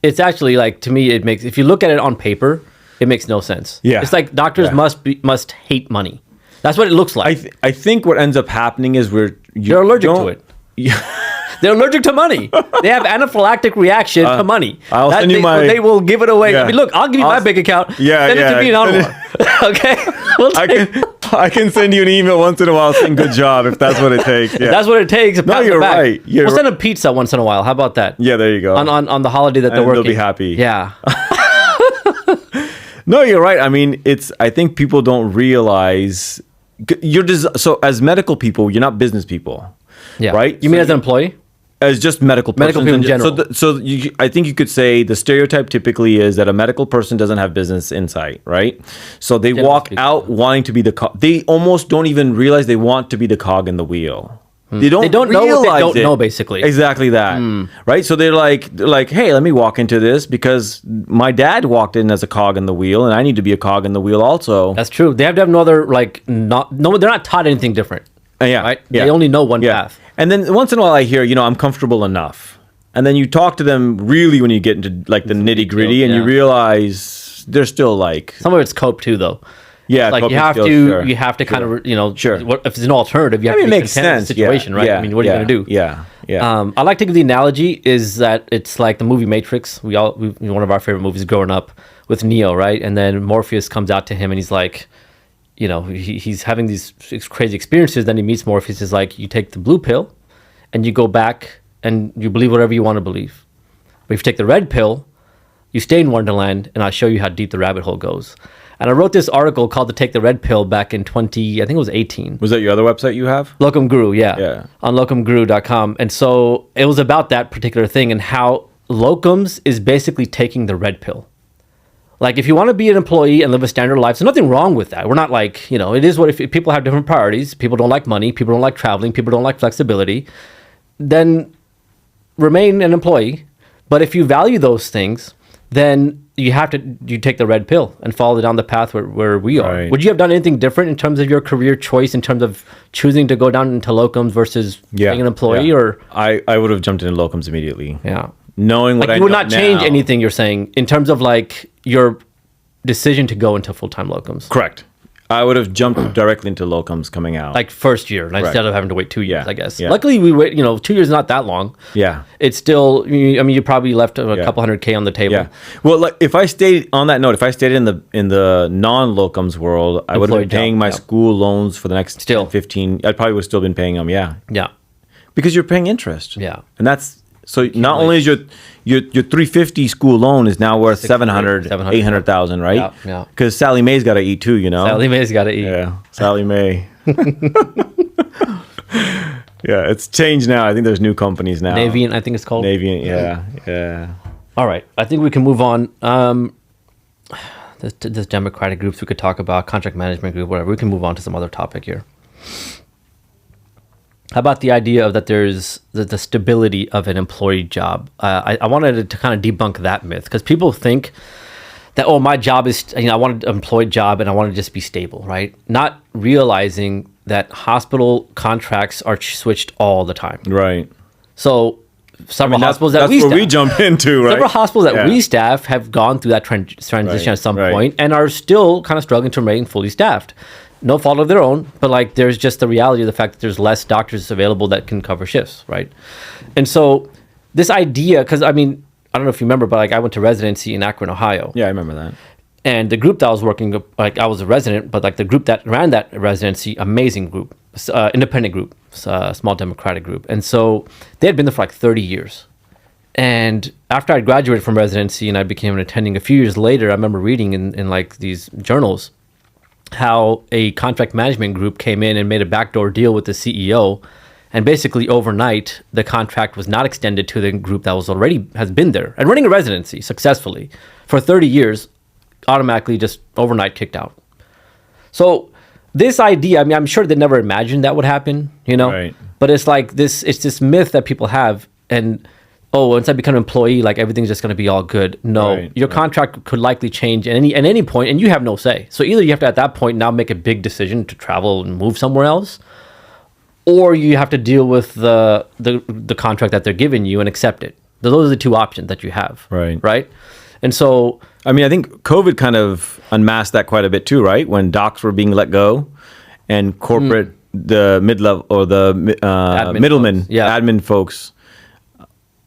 It's actually, like, to me, if you look at it on paper, it makes no sense. Yeah. It's like doctors must hate money. That's what it looks like. I think what ends up happening is they're allergic to it. They're allergic to money. They have anaphylactic reaction to money. I'll send you my... They will give it away. Yeah. I mean, look, I'll give you my bank account. Send it to me and Anwar. Okay? I can send you an email once in a while saying good job if that's what it takes. Yeah. If that's what it takes. No, you're right. We'll send them pizza once in a while. How about that? Yeah, there you go. On the holiday that they're and working. they'll be happy. Yeah. No, you're right. I mean, I think people don't realize so as medical people, you're not business people. Yeah. Right? You mean as an employee? As just medical people in general. I think you could say the stereotype typically is that a medical person doesn't have business insight, right? So they walk out wanting to be the cog. They almost don't even realize they want to be the cog in the wheel. They don't know what they don't know, basically. Exactly that, right? So they're like, hey, let me walk into this because my dad walked in as a cog in the wheel, and I need to be a cog in the wheel also. That's true. They have to have no other they're not taught anything different. Yeah, right? They only know one path. And then once in a while I hear, I'm comfortable enough. And then you talk to them really when you get into like the nitty gritty and you realize they're still like... Some of it's cope too, though. Yeah, like you have to kind of, if it's an alternative, you have to make sense of the situation, right? I mean, what are you going to do? Yeah. I like to give the analogy is that it's like the movie Matrix. One of our favorite movies growing up with Neo, right? And then Morpheus comes out to him and he's like, he's having these crazy experiences. Then he meets Morpheus. Is like, you take the blue pill and you go back and you believe whatever you want to believe. But if you take the red pill, you stay in Wonderland and I'll show you how deep the rabbit hole goes. And I wrote this article called "To Take the Red Pill" back in 18. Was that your other website you have? LocumGuru, yeah. On LocumGuru.com. And so it was about that particular thing and how locums is basically taking the red pill. Like, if you want to be an employee and live a standard life, there's nothing wrong with that. We're not like, it is what if people have different priorities. People don't like money. People don't like traveling. People don't like flexibility. Then remain an employee. But if you value those things, then you take the red pill and follow down the path where we are. Right. Would you have done anything different in terms of your career choice, in terms of choosing to go down into locums versus being an employee? Or I would have jumped into locums immediately. Yeah. Knowing what I know now. You would not change anything, you're saying, in terms of like your decision to go into full-time locums. Correct. I would have jumped directly into locums coming out. Like first year, instead of having to wait 2 years, I guess. Yeah. Luckily, we wait, 2 years is not that long. Yeah. It's still, you probably left a couple $100K on the table. Yeah. Well, like, if I stayed on that note, if I stayed in the non-locums world, I would have been paying my school loans for the next 10, 15. I probably would have still been paying them, Yeah. Because you're paying interest. Yeah. And that's... So not only is your 350 school loan is now worth 700, 800,000, right? Yeah. Because Sally Mae's got to eat too, Sally Mae's got to eat. Yeah, Sally Mae. Yeah, it's changed now. I think there's new companies now. Navient, I think it's called. Navient, yeah. All right, I think we can move on. There's democratic groups we could talk about, contract management group, whatever. We can move on to some other topic here. How about the idea of that there's the stability of an employee job? I wanted to kind of debunk that myth because people think that, my job is, I want an employed job and I want to just be stable, right? Not realizing that hospital contracts are switched all the time. Right. So several hospitals that's where we jump into, right? Several hospitals that we staff have gone through that transition at some point and are still kind of struggling to remain fully staffed. No fault of their own, but there's just the reality of the fact that there's less doctors available that can cover shifts, right? And so this idea, because I don't know if you remember, but I went to residency in Akron, Ohio. Yeah, I remember that. And the group that I was working, I was a resident, but the group that ran that residency, amazing group, independent group, small democratic group. And so they had been there for 30 years. And after I graduated from residency and I became an attending a few years later, I remember reading in these journals how a contract management group came in and made a backdoor deal with the CEO, and basically overnight the contract was not extended to the group that has been there and running a residency successfully for 30 years, automatically just overnight kicked out. So this idea, I'm sure they never imagined that would happen, Right. But it's this myth that people have, and once I become an employee, everything's just going to be all good. No, your contract could likely change at any point, and you have no say. So either you have to, at that point, now make a big decision to travel and move somewhere else, or you have to deal with the contract that they're giving you and accept it. Those are the two options that you have. Right? And so... I think COVID kind of unmasked that quite a bit too, right? When docs were being let go, and corporate, the mid-level or the middlemen, folks. Yeah. admin folks,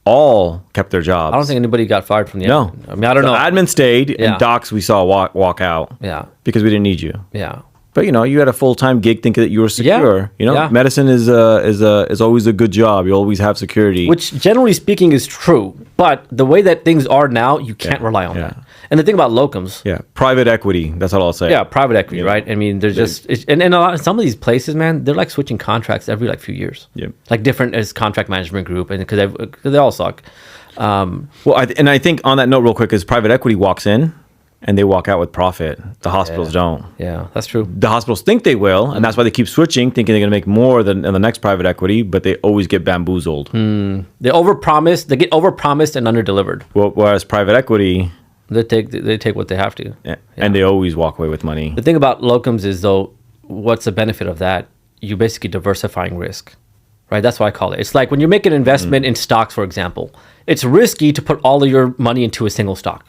all kept their jobs. I don't think anybody got fired from the No. admin. I mean, I don't know. Admin stayed, Yeah. and docs we saw walk out. Yeah. Because we didn't need you. Yeah. But you had a full-time gig thinking that you were secure. Yeah. Medicine is always a good job. You always have security. Which generally speaking is true, but the way that things are now, you can't rely on that. And the thing about locums, private equity. That's all I'll say. yeah, private equity, right? I mean, there's and some of these places, man, they're like switching contracts every like few years. Yeah. Like different as contract management group, and because they all suck. I think on that note, real quick, is private equity walks in and they walk out with profit. The hospitals don't. Yeah, that's true. The hospitals think they will, and that's why they keep switching, thinking they're going to make more than in the next private equity, but they always get bamboozled. They overpromise. They get overpromised and underdelivered. Whereas private equity, They take what they have to. and they always walk away with money. The thing about locums is, though, what's the benefit of that? You're basically diversifying risk, right? That's what I call it. It's like when you make an investment in stocks, for example, it's risky to put all of your money into a single stock,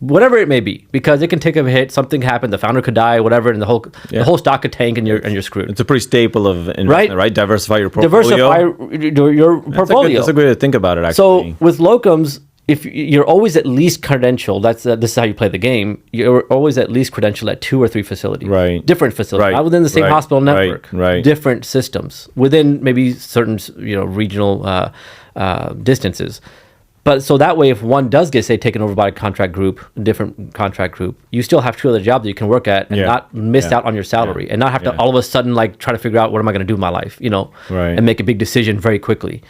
whatever it may be, because it can take a hit, something happen, the founder could die, whatever, and the whole stock could tank, and you're screwed. It's a pretty staple of investment, right? Diversify your portfolio. Diversify your portfolio. That's a good way to think about it, actually. So with locums, if you're always at least credentialed, this is how you play the game. You're always at least credentialed at 2 or 3 facilities, right? Different facilities, not within the same hospital network, right? Different systems within maybe certain regional distances. But so that way, if one does get, say, taken over by a different contract group, you still have 2 other jobs that you can work at and not miss out on your salary and not have to all of a sudden like try to figure out what am I going to do with my life, and make a big decision very quickly.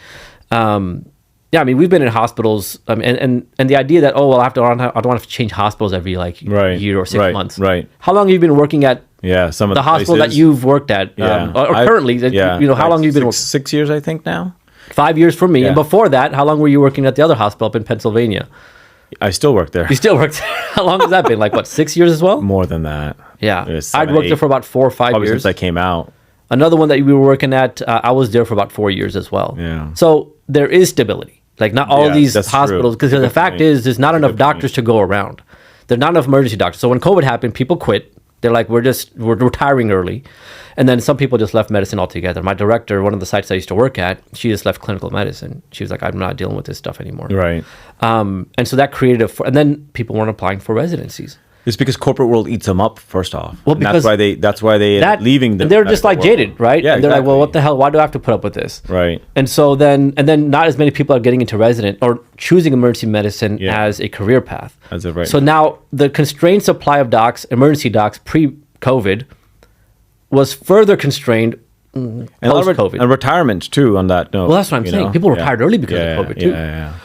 I mean, we've been in hospitals, and the idea that I don't want to change hospitals every year or 6 months. Right. How long have you been working at some of the hospital places that you've worked at, or currently? How long have you been working? 6 years, I think now. 5 years for me, and before that, how long were you working at the other hospital up in Pennsylvania? I still work there. You still worked there? How long has that been? 6 years as well? More than that. Yeah, I'd worked there for about 4 or 5 Probably years since I came out. Another one that we were working at, I was there for about 4 years as well. Yeah. So there is stability. Not all of these hospitals, because the fact is, there's not enough doctors to go around. There's not enough emergency doctors. So when COVID happened, people quit. They're like, we're retiring early. And then some people just left medicine altogether. My director, one of the sites I used to work at, she just left clinical medicine. She was like, I'm not dealing with this stuff anymore. Right. And so that created and then people weren't applying for residencies. It's because corporate world eats them up first off. Well, and that's why they end up leaving. They're just like jaded, right? Yeah, and they're like, well, what the hell? Why do I have to put up with this? Right. And so then not as many people are getting into resident or choosing emergency medicine as a career path. As of right. So now the constrained supply of docs, emergency docs, pre-COVID, was further constrained post-COVID. And retirement too. On that note. Well, that's what I'm saying. People retired early because of COVID too. Yeah.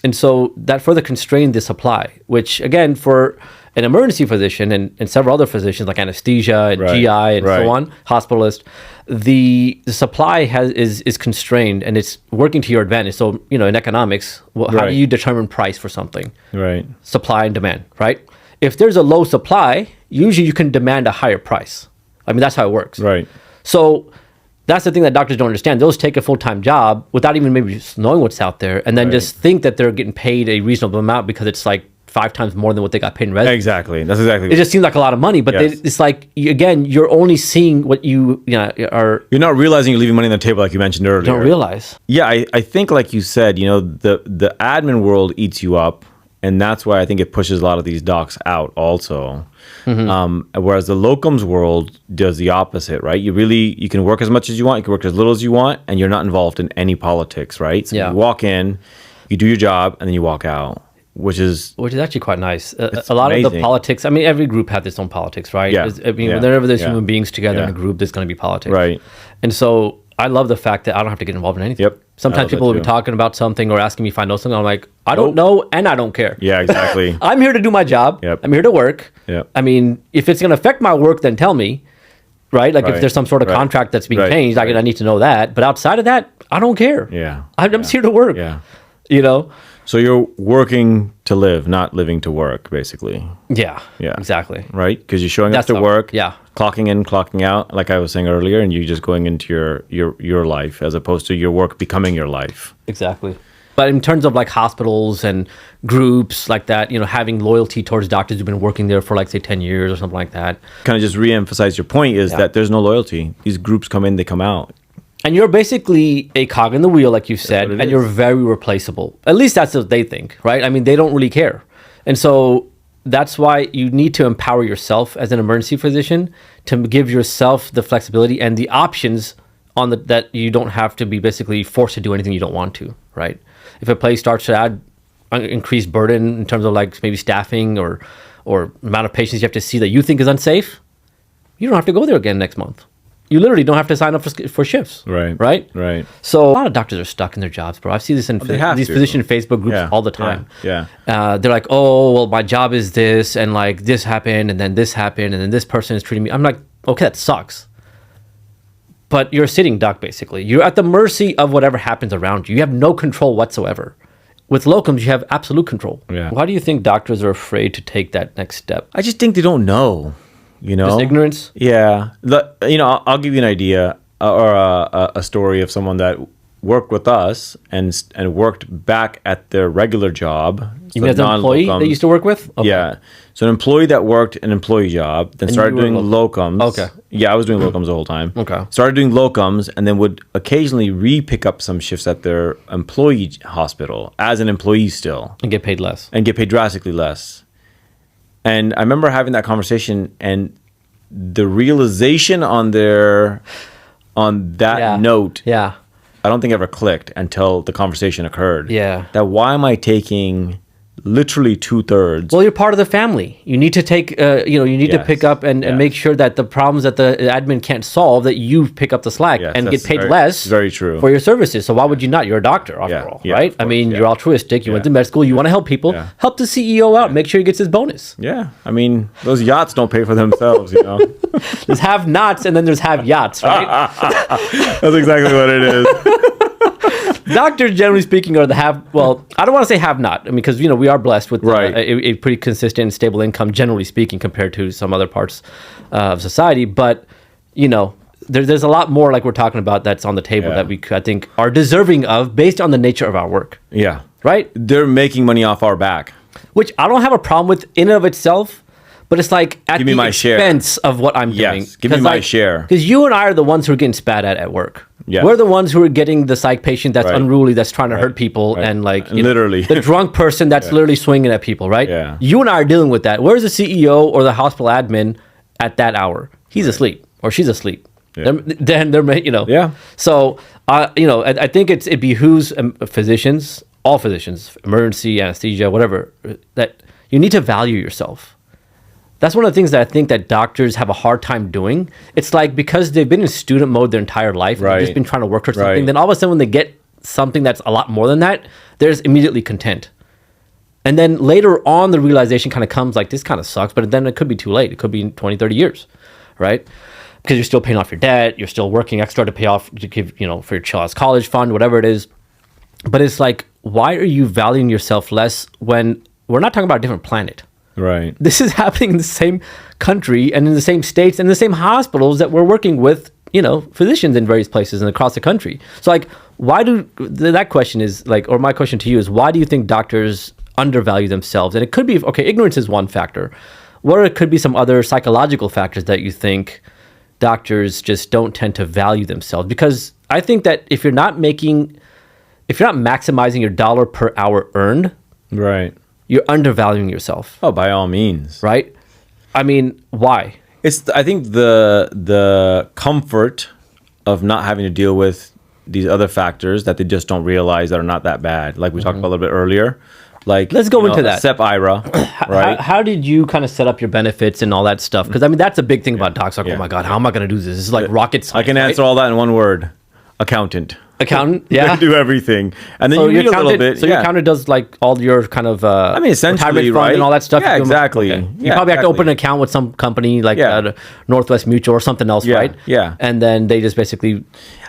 And so that further constrained the supply, which again, for an emergency physician and several other physicians like anesthesia and GI and so on, hospitalist, the supply is constrained and it's working to your advantage. So, in economics, how do you determine price for something? Right. Supply and demand, right? If there's a low supply, usually you can demand a higher price. I mean, that's how it works. Right. So that's the thing that doctors don't understand. They'll just take a full-time job without even maybe just knowing what's out there and then just think that they're getting paid a reasonable amount because it's 5 times more than what they got paid in residency. Exactly. That's exactly. It just seems like a lot of money, but it's you're only seeing what you are. You're not realizing you're leaving money on the table like you mentioned earlier. Don't realize. Yeah, I think like you said, the admin world eats you up, and that's why I think it pushes a lot of these docs out also. Mm-hmm. Whereas the locums world does the opposite, right? You can work as much as you want, you can work as little as you want, and you're not involved in any politics, right? So you walk in, you do your job, and then you walk out, which is actually quite nice. A lot of the politics, I mean, every group has its own politics, right? Yeah. Whenever there's human beings together in a group, there's going to be politics. Right. And so I love the fact that I don't have to get involved in anything. Yep. Sometimes people will be talking about something or asking me if I know something. I'm like, I don't know, and I don't care. Yeah, exactly. I'm here to do my job. Yep. I'm here to work. Yep. I mean, if it's going to affect my work, then tell me, right? If there's some sort of contract that's being changed, I need to know that. But outside of that, I don't care. Yeah. I'm just here to work. Yeah. So you're working to live, not living to work, basically. Yeah. Yeah. Exactly. Right? Because you're showing up to work. Yeah. Clocking in, clocking out, like I was saying earlier, and you're just going into your life as opposed to your work becoming your life. Exactly. But in terms of like hospitals and groups like that, having loyalty towards doctors who've been working there for like say 10 years or something like that. Kind of just re-emphasize your point is that there's no loyalty. These groups come in, they come out. And you're basically a cog in the wheel, like you said, and you're very replaceable. At least that's what they think, right? I mean, they don't really care. And so that's why you need to empower yourself as an emergency physician to give yourself the flexibility and the options that you don't have to be basically forced to do anything you don't want to, right? If a place starts to add increased burden in terms of like maybe staffing or amount of patients you have to see that you think is unsafe, you don't have to go there again next month. You literally don't have to sign up for shifts. Right. So a lot of doctors are stuck in their jobs, bro. I see this in these physician Facebook groups all the time. Yeah. They're like, oh, well, my job is this, and like this happened, and then this happened, and then this person is treating me. I'm like, okay, that sucks. But you're a sitting duck, basically. You're at the mercy of whatever happens around you. You have no control whatsoever. With locums, you have absolute control. Yeah. Why do you think doctors are afraid to take that next step? I just think they don't know. Just ignorance? Yeah. I'll give you an idea or a story of someone that worked with us and worked back at their regular job. You mean as an employee that you used to work with? Okay. Yeah. So an employee that worked an employee job, then started doing locums. Okay. Yeah, I was doing locums the whole time. Okay. Started doing locums and then would occasionally re-pick up some shifts at their employee hospital as an employee still. And get paid less. And get paid drastically less. And I remember having that conversation, and the realization on that note, I don't think ever clicked until the conversation occurred. Yeah. That why am I taking literally 2/3? Well, you're part of the family. You need to take, you need to pick up and make sure that the problems that the admin can't solve, that you pick up the slack and get paid less very true. for your services. So why would you not? You're a doctor, after all, right? I mean, you're altruistic. You went to med school. You want to help people. Yeah. Help the CEO out. Make sure he gets his bonus. Yeah. I mean, those yachts don't pay for themselves, There's have-nots and then there's have-yachts, right? That's exactly what it is. Doctors, generally speaking, are the I don't want to say have not. I mean, because, we are blessed with a pretty consistent and stable income, generally speaking, compared to some other parts of society. But, there's a lot more like we're talking about that's on the table that we, I think, are deserving of based on the nature of our work. Yeah. Right? They're making money off our back. Which I don't have a problem with in and of itself. But it's like at the expense of what I'm doing. Yes, give me my share. Because you and I are the ones who are getting spat at work. Yeah. We're the ones who are getting the psych patient that's unruly, that's trying to hurt people, and literally the drunk person that's literally swinging at people, right? Yeah. You and I are dealing with that. Where's the CEO or the hospital admin at that hour? He's asleep or she's asleep. Yeah. Yeah. So, I think it behooves physicians, all physicians, emergency, anesthesia, whatever, that you need to value yourself. That's one of the things that I think that doctors have a hard time doing. It's like because they've been in student mode their entire life, they've just been trying to work towards something. Then all of a sudden when they get something that's a lot more than that, they're just immediately content. And then later on, the realization kind of comes like, this kind of sucks, but then it could be too late. It could be 20, 30 years, right? Because you're still paying off your debt. You're still working extra to pay off, to give, for your child's college fund, whatever it is. But it's like, why are you valuing yourself less when we're not talking about a different planet? Right. This is happening in the same country and in the same states and the same hospitals that we're working with, physicians in various places and across the country. So like, that question is like, or my question to you is, why do you think doctors undervalue themselves? And it could be, ignorance is one factor, or it could be some other psychological factors that you think doctors just don't tend to value themselves. Because I think that if you're not maximizing your dollar per hour earned, right, you're undervaluing yourself. Oh, by all means. Right? I mean, why? I think the comfort of not having to deal with these other factors that they just don't realize that are not that bad. Like we talked about a little bit earlier. Like, let's go into that. SEP IRA, right? How did you kind of set up your benefits and all that stuff? Because I mean, that's a big thing about docs. Like, oh my God, how am I going to do this? This is like rocket science. I can answer all that in one word: accountant. Accountant, yeah. They do everything, and then you read a little bit. So your accountant does like all your kind of essentially, right, and all that stuff. Yeah, exactly. Okay. You probably have to open an account with some company like Northwest Mutual or something else, right? Yeah. And then they just basically.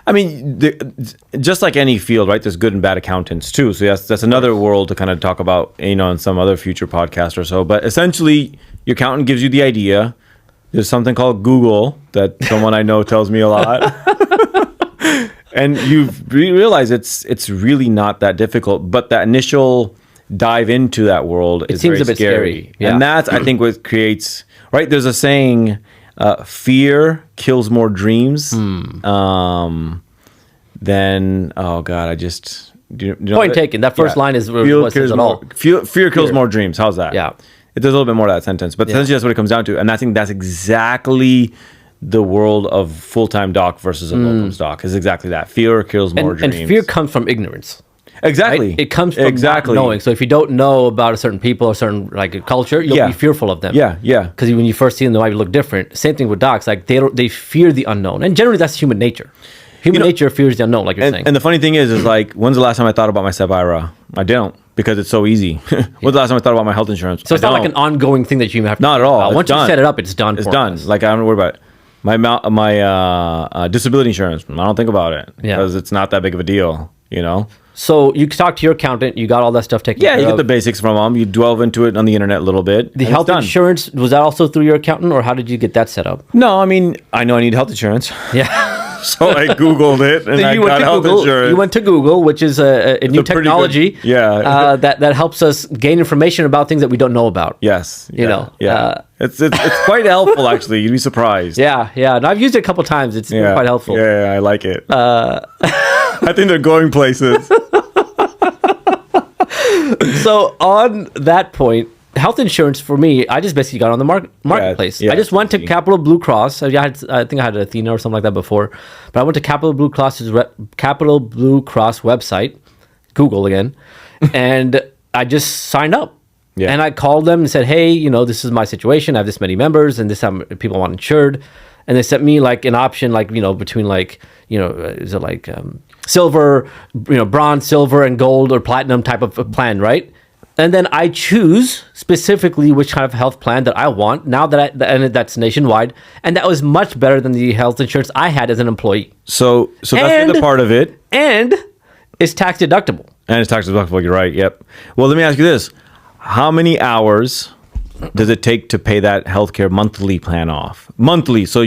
I mean, just like any field, right? There's good and bad accountants too. So that's another world to kind of talk about, in some other future podcast or so. But essentially, your accountant gives you the idea. There's something called Google that someone I know tells me a lot. And you realize it's really not that difficult, but that initial dive into that world is seems very a bit scary. Yeah. And that's, I think, what creates, right? There's a saying, fear kills more dreams than, oh God, do you know Point taken. That first line is what says it all. Fear kills more dreams. How's that? Yeah. There's a little bit more to that sentence, but essentially that's what it comes down to. And I think that's exactly the world of full-time doc versus a locums doc is exactly that. Fear kills more dreams. And fear comes from ignorance. Exactly. Right? It comes from not knowing. So if you don't know about a certain people or certain like a culture, you'll be fearful of them. Yeah. Because when you first see them, they might look different. Same thing with docs. Like they fear the unknown, and generally that's human nature. Human nature fears the unknown, like you're saying. And the funny thing is like, when's the last time I thought about my SEP IRA? I don't, because it's so easy. When's the last time I thought about my health insurance? So it's not like an ongoing thing that you have to not at all. Once you set it up, it's done. It's done. Like I don't worry about it. My disability insurance, I don't think about it because it's not that big of a deal, you know? So you talked to your accountant, you got all that stuff taken care of. Yeah, you get the basics from them. You delve into it on the internet a little bit. The health insurance, was that also through your accountant, or how did you get that set up? No, I mean, I know I need health insurance. Yeah. So I Googled it and I got health insurance. You went to Google, which is a new technology that helps us gain information about things that we don't know about. Yes. You know. Yeah. It's quite helpful, actually. You'd be surprised. Yeah. And I've used it a couple times. It's quite helpful. Yeah, I like it. I think they're going places. So on that point, health insurance for me, I just basically got on the marketplace. I just went to Capital Blue Cross. I think I had Athena or something like that before, but I went to Capital Blue Cross's Capital Blue Cross website, Google again, and I just signed up. Yeah. And I called them and said, hey, this is my situation. I have this many members and this how many people I want insured. And they sent me like an option, like, between like, is it like silver, bronze, silver, and gold or platinum type of a plan, right? And then I choose specifically which kind of health plan that I want. Now and that's nationwide, and that was much better than the health insurance I had as an employee. So that's the other part of it, and it's tax deductible. And it's tax deductible. You're right. Yep. Well, let me ask you this: how many hours does it take to pay that healthcare monthly plan off? Monthly. So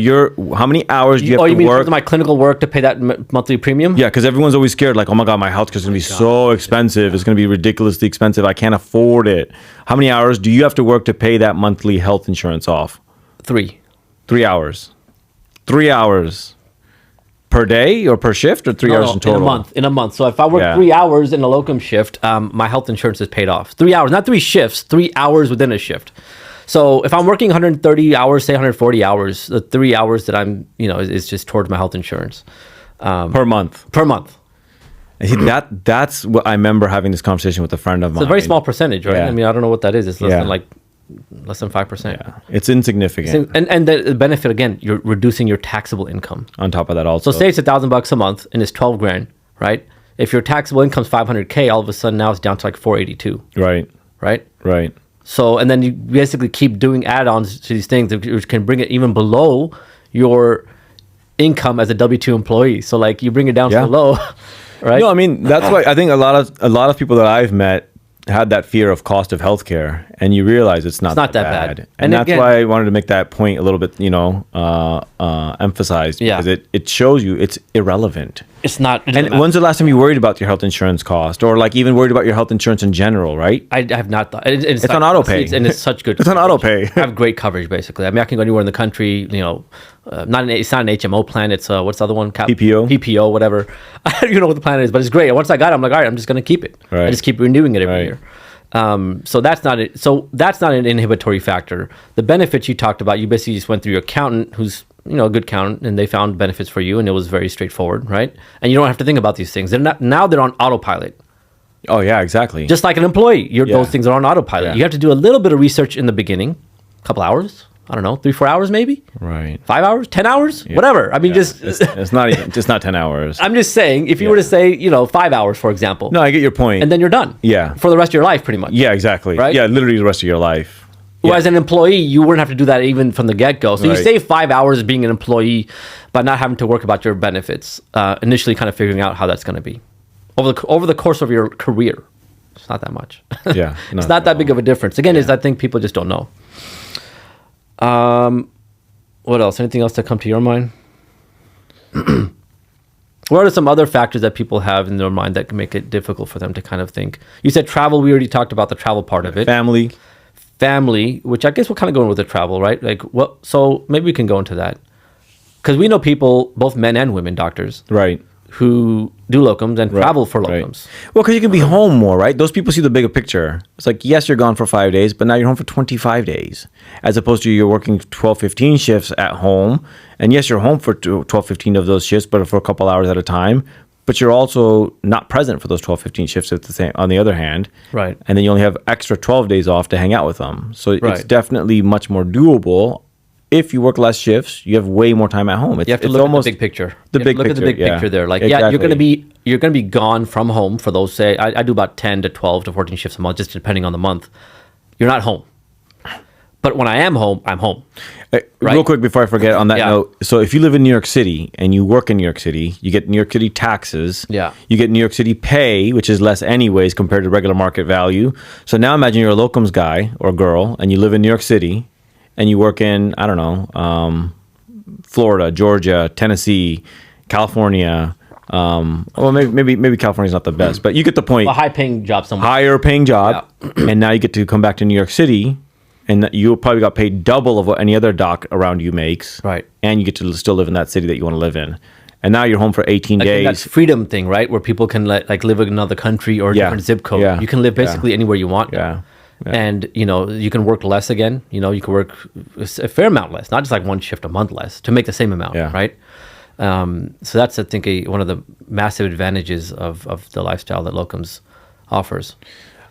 how many hours do you have to work? You mean my clinical work to pay that monthly premium? Yeah, because everyone's always scared, like, oh my God, my healthcare is going to be so expensive. It's going to be ridiculously expensive. I can't afford it. How many hours do you have to work to pay that monthly health insurance off? 3 hours. 3 hours per day or per shift, or 3 hours in total? In a month. So if I work 3 hours in a locum shift, my health insurance is paid off. 3 hours, not 3 shifts, 3 hours within a shift. So if I'm working 130 hours, say 140 hours, the 3 hours that I'm, is just towards my health insurance. Per month. Per month. See, that's what I remember having this conversation with a friend of mine. It's a very small percentage, right? Yeah. I mean, I don't know what that is. It's less than 5%. Yeah, it's insignificant. And the benefit, again, you're reducing your taxable income. On top of that also. So say it's $1,000 a month and it's 12 grand, right? If your taxable income is $500K, all of a sudden now it's down to like 482. Right. So, and then you basically keep doing add-ons to these things which can bring it even below your income as a W-2 employee. So like you bring it down so low, right? No, I mean, that's why I think a lot of people that I've met had that fear of cost of healthcare, and you realize it's not that bad. And that's why I wanted to make that point a little bit, emphasized, because it shows you it's irrelevant. It's not. And when's the last time you worried about your health insurance cost, or like even worried about your health insurance in general, right? I have not thought. It's on auto pay. And it's such good. It's on auto pay. I have great coverage, basically. I mean, I can go anywhere in the country. It's not an HMO plan. It's what's the other one? PPO, whatever. I don't even know what the plan is, but it's great. Once I got it, I'm like, all right, I'm just going to keep it. Right. I just keep renewing it every year. So that's not it. So that's not an inhibitory factor. The benefits you talked about, you basically just went through your accountant, who's a good accountant, and they found benefits for you, and it was very straightforward, right? And you don't have to think about these things. Now they're on autopilot. Oh yeah, exactly. Just like an employee, those things are on autopilot. Yeah. You have to do a little bit of research in the beginning, a couple hours. I don't know, 3-4 hours maybe. Right. 5 hours, 10 hours, whatever. I mean, it's not even just not 10 hours. I'm just saying, if you were to say 5 hours, for example. No, I get your point. And then you're done. Yeah. For the rest of your life, pretty much. Yeah, exactly. Right. Yeah, literally the rest of your life. Whereas an employee, you wouldn't have to do that even from the get-go. So you save 5 hours being an employee by not having to work about your benefits, initially kind of figuring out how that's going to be. Over the course of your career, it's not that much. Yeah. It's not that big of a difference. Again, I think people just don't know. What else? Anything else that come to your mind? What are some other factors that people have in their mind that can make it difficult for them to kind of think? You said travel. We already talked about the travel part of it. Family, which I guess we'll kind of go in with the travel, right? Like what? So maybe we can go into that because we know people, both men and women, doctors, right, who do locums and travel for locums. Right. Well, because you can be home more, right? Those people see the bigger picture. It's like, yes, you're gone for 5 days, but now you're home for 25 days, as opposed to you're working 12, 15 shifts at home. And yes, you're home for 12, 15 of those shifts, but for a couple hours at a time. But you're also not present for those 12, 15 shifts on the other hand. Right. And then you only have extra 12 days off to hang out with them. So it's definitely much more doable. If you work less shifts, you have way more time at home. You have to look at the big picture. Look at the big picture there. Like, exactly. You're gonna be gone from home for those. Say, I do about 10 to 12 to 14 shifts a month, just depending on the month. You're not home. But when I am home, I'm home. Right? Real quick before I forget on that note. So if you live in New York City and you work in New York City, you get New York City taxes. Yeah. You get New York City pay, which is less anyways compared to regular market value. So now imagine you're a locums guy or girl and you live in New York City and you work in, I don't know, Florida, Georgia, Tennessee, California. Well, maybe California's not the best, but you get the point. A high-paying job somewhere. Higher paying job. And now you get to come back to New York City. And you probably got paid double of what any other doc around you makes. Right. And you get to still live in that city that you want to live in. And now you're home for 18 days. That freedom thing, right? Where people can like live in another country or a different zip code. Yeah. You can live basically anywhere you want. Yeah. And, you can work less again. You can work a fair amount less, not just like one shift a month less to make the same amount, right? So that's, I think, one of the massive advantages of the lifestyle that locums offers.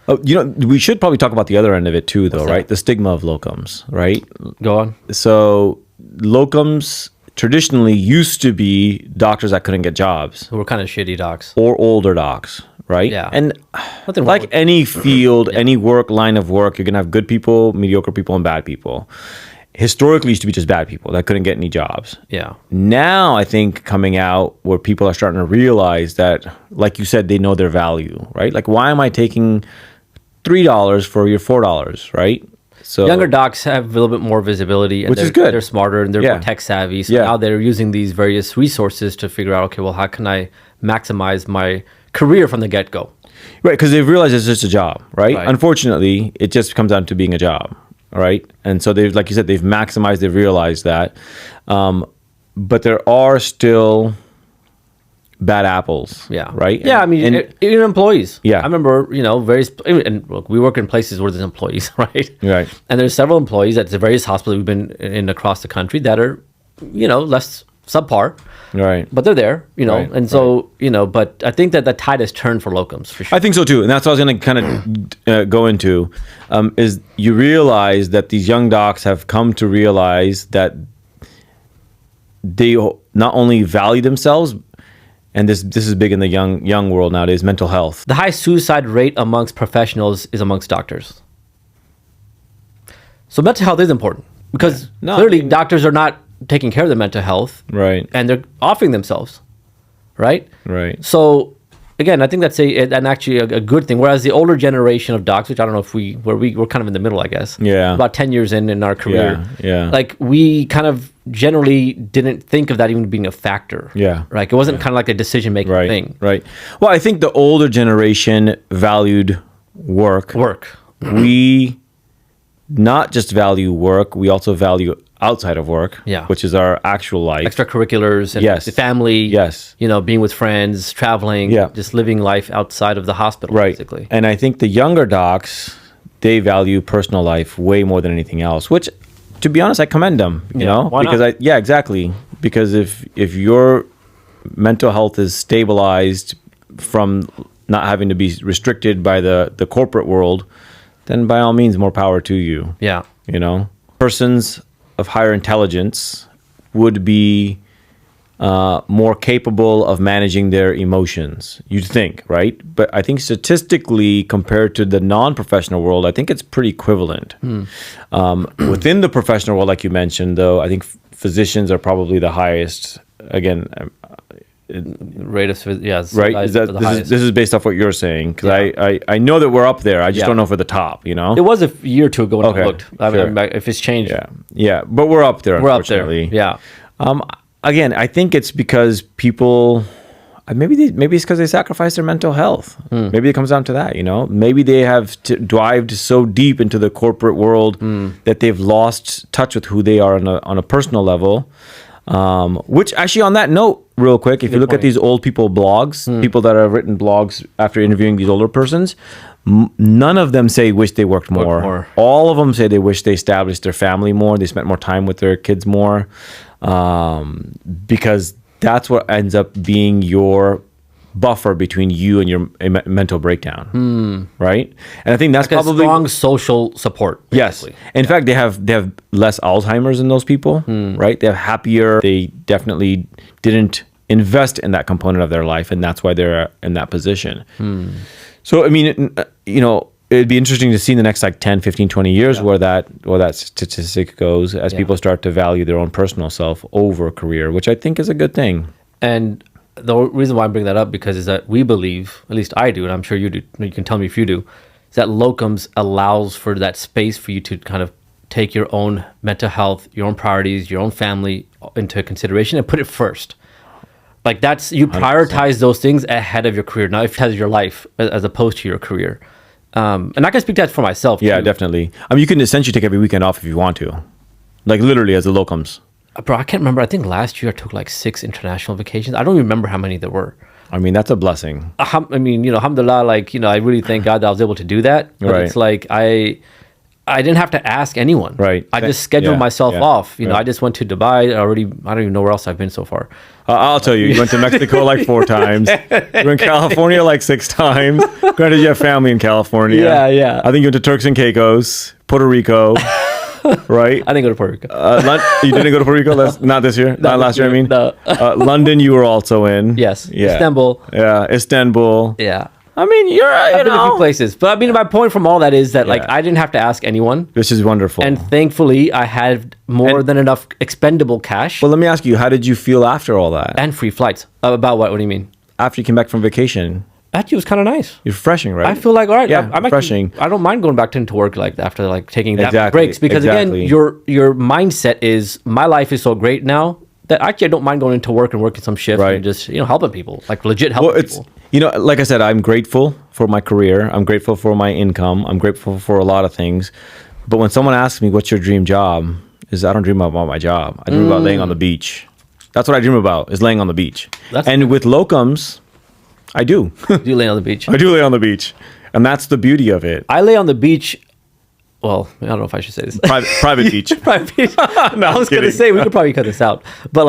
We should probably talk about the other end of it too, though, right? The stigma of locums, right? Go on. So locums traditionally used to be doctors that couldn't get jobs. Who were kind of shitty docs. Or older docs, right? Yeah. And like any field, any line of work, you're going to have good people, mediocre people, and bad people. Historically, used to be just bad people that couldn't get any jobs. Yeah. Now, I think coming out where people are starting to realize that, like you said, they know their value, right? Like, why am I taking $3 for your $4, right? So younger docs have a little bit more visibility, and which is good. They're smarter and they're more tech savvy. So now they're using these various resources to figure out, okay, well, how can I maximize my career from the get-go? Right, because they've realized it's just a job, right? Unfortunately, it just comes down to being a job, right? And so they've, like you said, they've realized that. But there are still bad apples. Yeah. Right? Yeah, I mean, even employees. Yeah. I remember, and look, we work in places where there's employees, right? Right. And there's several employees at the various hospitals we've been in across the country that are, less subpar. Right. But they're there, and so, but I think that the tide has turned for locums, for sure. I think so too. And that's what I was going to kind of go into, is you realize that these young docs have come to realize that they not only value themselves, and this is big in the young world nowadays, mental health. The high suicide rate amongst professionals is amongst doctors. So mental health is important because clearly doctors are not taking care of their mental health. Right. And they're offering themselves. Right? Right. So again, I think that's actually a good thing. Whereas the older generation of docs, which I don't know if we're kind of in the middle, I guess. Yeah. About 10 years in our career. Yeah. Like we kind of generally didn't think of that even being a factor. Yeah. Right. It wasn't kind of like a decision-making thing. Right. Well, I think the older generation valued work. We not just value work, we also value outside of work, which is our actual life. Extracurriculars and the family, being with friends, traveling, just living life outside of the hospital, basically. And I think the younger docs, they value personal life way more than anything else, which, to be honest, I commend them, you know? Why because not? Exactly. Because if your mental health is stabilized from not having to be restricted by the corporate world, then by all means, more power to you. Yeah. Persons of higher intelligence would be more capable of managing their emotions, you'd think, right? But I think statistically, compared to the non-professional world, I think it's pretty equivalent. Within the professional world, like you mentioned, though, I think physicians are probably the highest. Again, rate of right. This is based off what you're saying, because I know that we're up there. I just don't know if we're the top. It was a year or two ago when I looked. I mean, if it's changed, but we're up there. We're up there. Yeah. Again, I think it's because people, maybe it's because they sacrifice their mental health. Maybe it comes down to that, Maybe they have dived so deep into the corporate world that they've lost touch with who they are on a personal level. Which actually, on that note, real quick, if you look at these old people blogs, people that have written blogs after interviewing these older persons, none of them say wish they worked more. All of them say they wish they established their family more, they spent more time with their kids more, because that's what ends up being your buffer between you and your mental breakdown, right? And I think that's like probably strong social support. Basically. Yes, in fact, they have less Alzheimer's in those people, right? They're happier. They definitely didn't invest in that component of their life, and that's why they're in that position. So, I mean, it'd be interesting to see in the next 10, 15, 20 years where that statistic goes as people start to value their own personal self over career, which I think is a good thing. And the reason why I bring that up because is that we believe, at least I do, and I'm sure you do, you can tell me if you do, is that Locums allows for that space for you to kind of take your own mental health, your own priorities, your own family into consideration and put it first. Like that's, you prioritize 100%. Those things ahead of your career, not ahead of your life as opposed to your career. And I can speak to that for myself. Yeah, too. Definitely. I mean, you can essentially take every weekend off if you want to, like literally as a locums. Bro, I can't remember. I think last year I took like 6 international vacations. I don't even remember how many there were. I mean, that's a blessing. I mean, alhamdulillah, I really thank God that I was able to do that. But it's like I didn't have to ask anyone. Right. I just scheduled myself off. I just went to Dubai. I don't even know where else I've been so far. I'll tell you, you went to Mexico like 4 times. You were in California like 6 times. Granted, you have family in California. Yeah. I think you went to Turks and Caicos, Puerto Rico. Right? I didn't go to Puerto Rico. You didn't go to Puerto Rico? Not this year? Not last year, I mean? No. London, you were also in. Yes. Yeah. Istanbul. Yeah, Istanbul. Yeah. I mean, I've been a few places. But I mean, my point from all that is that I didn't have to ask anyone. Which is wonderful. And thankfully, I had more than enough expendable cash. Well, let me ask you, how did you feel after all that? And free flights. About what? What do you mean? After you came back from vacation. Actually, it was kind of nice. You're refreshing, right? I feel like, all right, yeah, I'm refreshing. I don't mind going back into work after taking that breaks because again, your mindset is my life is so great now that actually I don't mind going into work and working some shift and just helping people, like legit helping people. Like I said, I'm grateful for my career. I'm grateful for my income. I'm grateful for a lot of things. But when someone asks me, "What's your dream job?" I don't dream about my job. I dream about laying on the beach. That's what I dream about, is laying on the beach. And with locums, I do. You lay on the beach. I do lay on the beach. And that's the beauty of it. I lay on the beach. Well, I don't know if I should say this. Private beach. Private beach. No, I was going to say, we could probably cut this out. But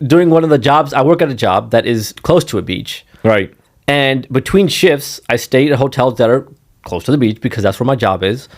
during one of the jobs, I work at a job that is close to a beach. Right. And between shifts, I stay at hotels that are close to the beach because that's where my job is.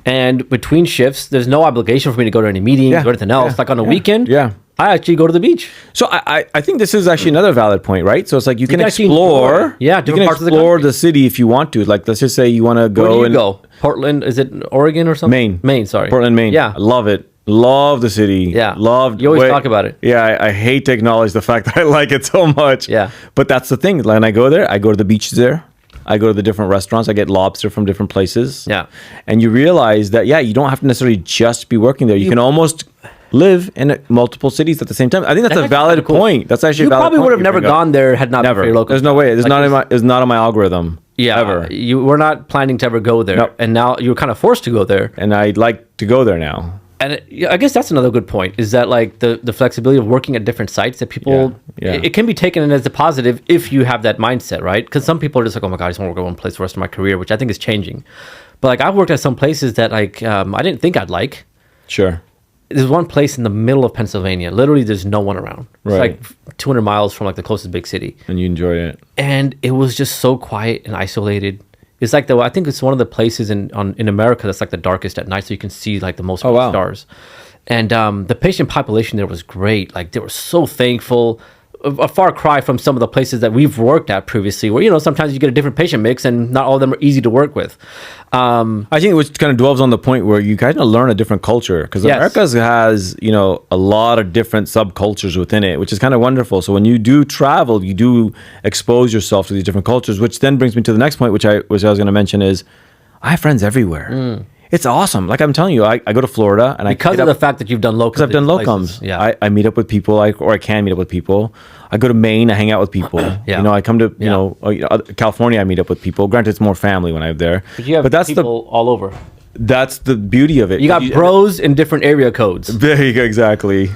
And between shifts, there's no obligation for me to go to any meetings or anything else. Like on a weekend, I actually go to the beach. So I think this is actually another valid point, right? So it's like you can explore. Yeah, you can explore the city if you want to. Like, let's just say you want to go. Where do you go? Portland? Is it Oregon or something? Maine, sorry. Portland, Maine. Yeah. I love it. Love the city. Yeah. You always talk about it. Yeah, I hate to acknowledge the fact that I like it so much. Yeah. But that's the thing. When I go there, I go to the beaches there. I go to the different restaurants. I get lobster from different places. Yeah. And you realize that, you don't have to necessarily just be working there. You can almost live in multiple cities at the same time. I think that's a valid point. That's actually a valid point. You probably would have never gone there had not been for your local. There's no way. It's not on my algorithm. Yeah. Ever. You were not planning to ever go there. Nope. And now you're kind of forced to go there. And I'd like to go there now. And I guess that's another good point, is that the flexibility of working at different sites that people, it can be taken as a positive if you have that mindset, right? Because some people are just like, oh my God, I just want to work at one place for the rest of my career, which I think is changing. But I've worked at some places that I didn't think I'd like. Sure. There's one place in the middle of Pennsylvania. Literally, there's no one around. Right. It's like 200 miles from the closest big city. And you enjoy it. And it was just so quiet and isolated. It's like I think it's one of the places in America that's the darkest at night, so you can see the most stars. And the patient population there was great. They were so thankful. A far cry from some of the places that we've worked at previously, where sometimes you get a different patient mix, and not all of them are easy to work with. I think it kind of dwells on the point where you kind of learn a different culture, because America has a lot of different subcultures within it, which is kind of wonderful. So when you do travel, you do expose yourself to these different cultures, which then brings me to the next point, which I was going to mention is I have friends everywhere. It's awesome. Like I'm telling you, I go to Florida and because of the fact that you've done locums. Because I've done locums. Yeah. I meet up with people, or I can meet up with people. I go to Maine, I hang out with people. Yeah. You know, I come to, California, I meet up with people. Granted, it's more family when I'm there. But you have people all over. That's the beauty of it. You got bros in different area codes. There you go, exactly.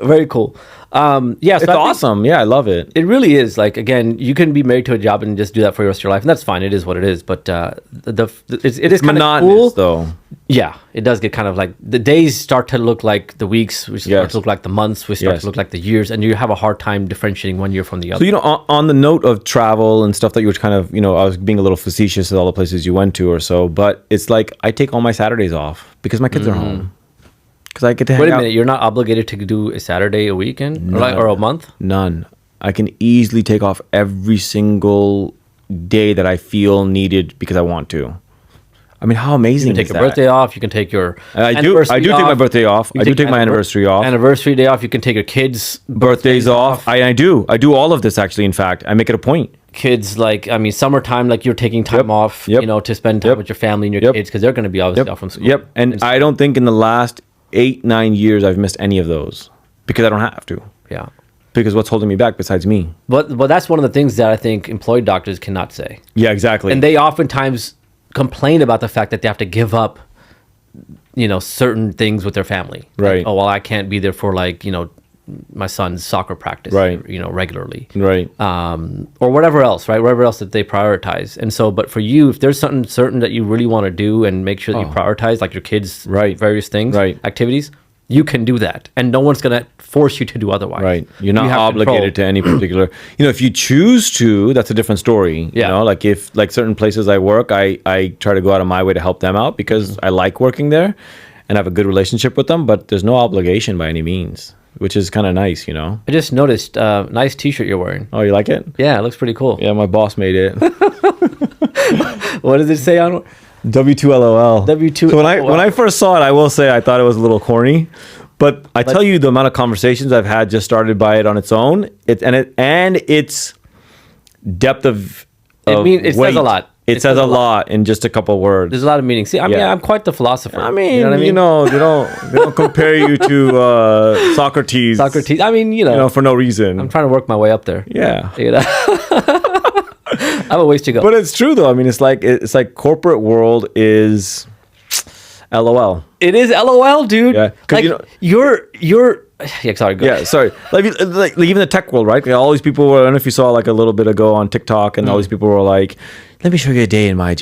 Very cool. So it's awesome. Yeah, I love it. It really is. Like, again, you can be married to a job and just do that for the rest of your life, and that's fine. It is what it is. But it is kind of cool. Though. Yeah, it does get kind of like the days start to look like the weeks, which start to look like the months, which start to look like the years, and you have a hard time differentiating one year from the other. So, on the note of travel and stuff that you were kind of, I was being a little facetious at all the places you went to or so, but it's like I take all my Saturdays off because my kids are home. Because I get to hang out. Wait a minute, you're not obligated to do a Saturday a weekend or a month? None. I can easily take off every single day that I feel needed because I want to. I mean, how amazing is that? You can take your birthday off. You can take your I do take my birthday off. I do take my anniversary off. Anniversary day off. You can take your kids' birthdays off. I do all of this, actually. In fact, I make it a point. Kids, summertime, like you're taking time off, to spend time with your family and your kids because they're going to be obviously off from school. Yep. And I don't think in the last 8-9 years I've missed any of those because I don't have to. Yeah. Because what's holding me back besides me? But that's one of the things that I think employed doctors cannot say. Yeah, exactly. And they oftentimes complain about the fact that they have to give up, certain things with their family. Right. Like, I can't be there for my son's soccer practice, right? Regularly, right? Or whatever else, right? Whatever else that they prioritize. And so, but for you, if there's something certain that you really want to do and make sure that you prioritize, like your kids, various things, activities, you can do that, and no one's gonna force you to do otherwise. Right? You're not obligated to any particular. If you choose to, that's a different story. Yeah. Like if certain places I work, I try to go out of my way to help them out because I like working there, and have a good relationship with them. But there's no obligation by any means. Which is kind of nice, I just noticed nice T-shirt you're wearing. Oh, you like it? Yeah, it looks pretty cool. Yeah, my boss made it. What does it say on W2LOL? W2. So when I first saw it, I will say I thought it was a little corny, but I tell you the amount of conversations I've had just started by it on its own. Its depth of it weight. says a lot. It says a lot in just a couple words. There's a lot of meaning. See, I'm quite the philosopher. They don't compare you to Socrates. Socrates. For no reason. I'm trying to work my way up there. Yeah. I have a ways to go. But it's true though. It's like corporate world is LOL. It is LOL, dude. Yeah. You're. Yeah, sorry. Go ahead. Sorry. Like even the tech world, right? All these people were. I don't know if you saw a little bit ago on TikTok, and all these people were like, "Let me show you a day in my